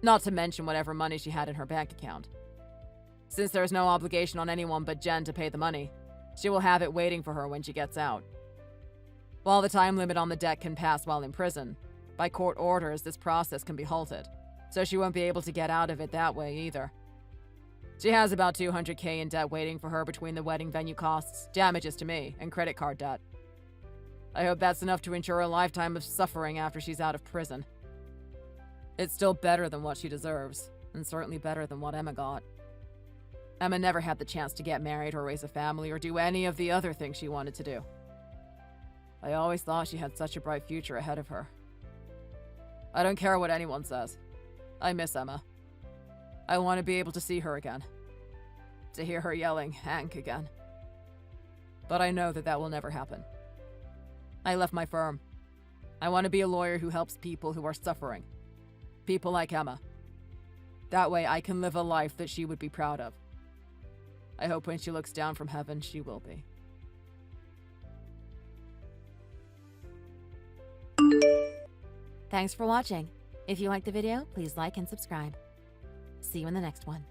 not to mention whatever money she had in her bank account. Since there is no obligation on anyone but Jen to pay the money, she will have it waiting for her when she gets out. While the time limit on the debt can pass while in prison, by court orders this process can be halted, so she won't be able to get out of it that way either. She has about $200K in debt waiting for her between the wedding venue costs, damages to me, and credit card debt. I hope that's enough to ensure a lifetime of suffering after she's out of prison. It's still better than what she deserves, and certainly better than what Emma got. Emma never had the chance to get married or raise a family or do any of the other things she wanted to do. I always thought she had such a bright future ahead of her. I don't care what anyone says. I miss Emma. I want to be able to see her again. To hear her yelling, "Hank," again. But I know that that will never happen. I left my firm. I want to be a lawyer who helps people who are suffering. People like Emma. That way I can live a life that she would be proud of. I hope when she looks down from heaven, she will be. Thanks for watching. If you liked the video, please like and subscribe. See you in the next one.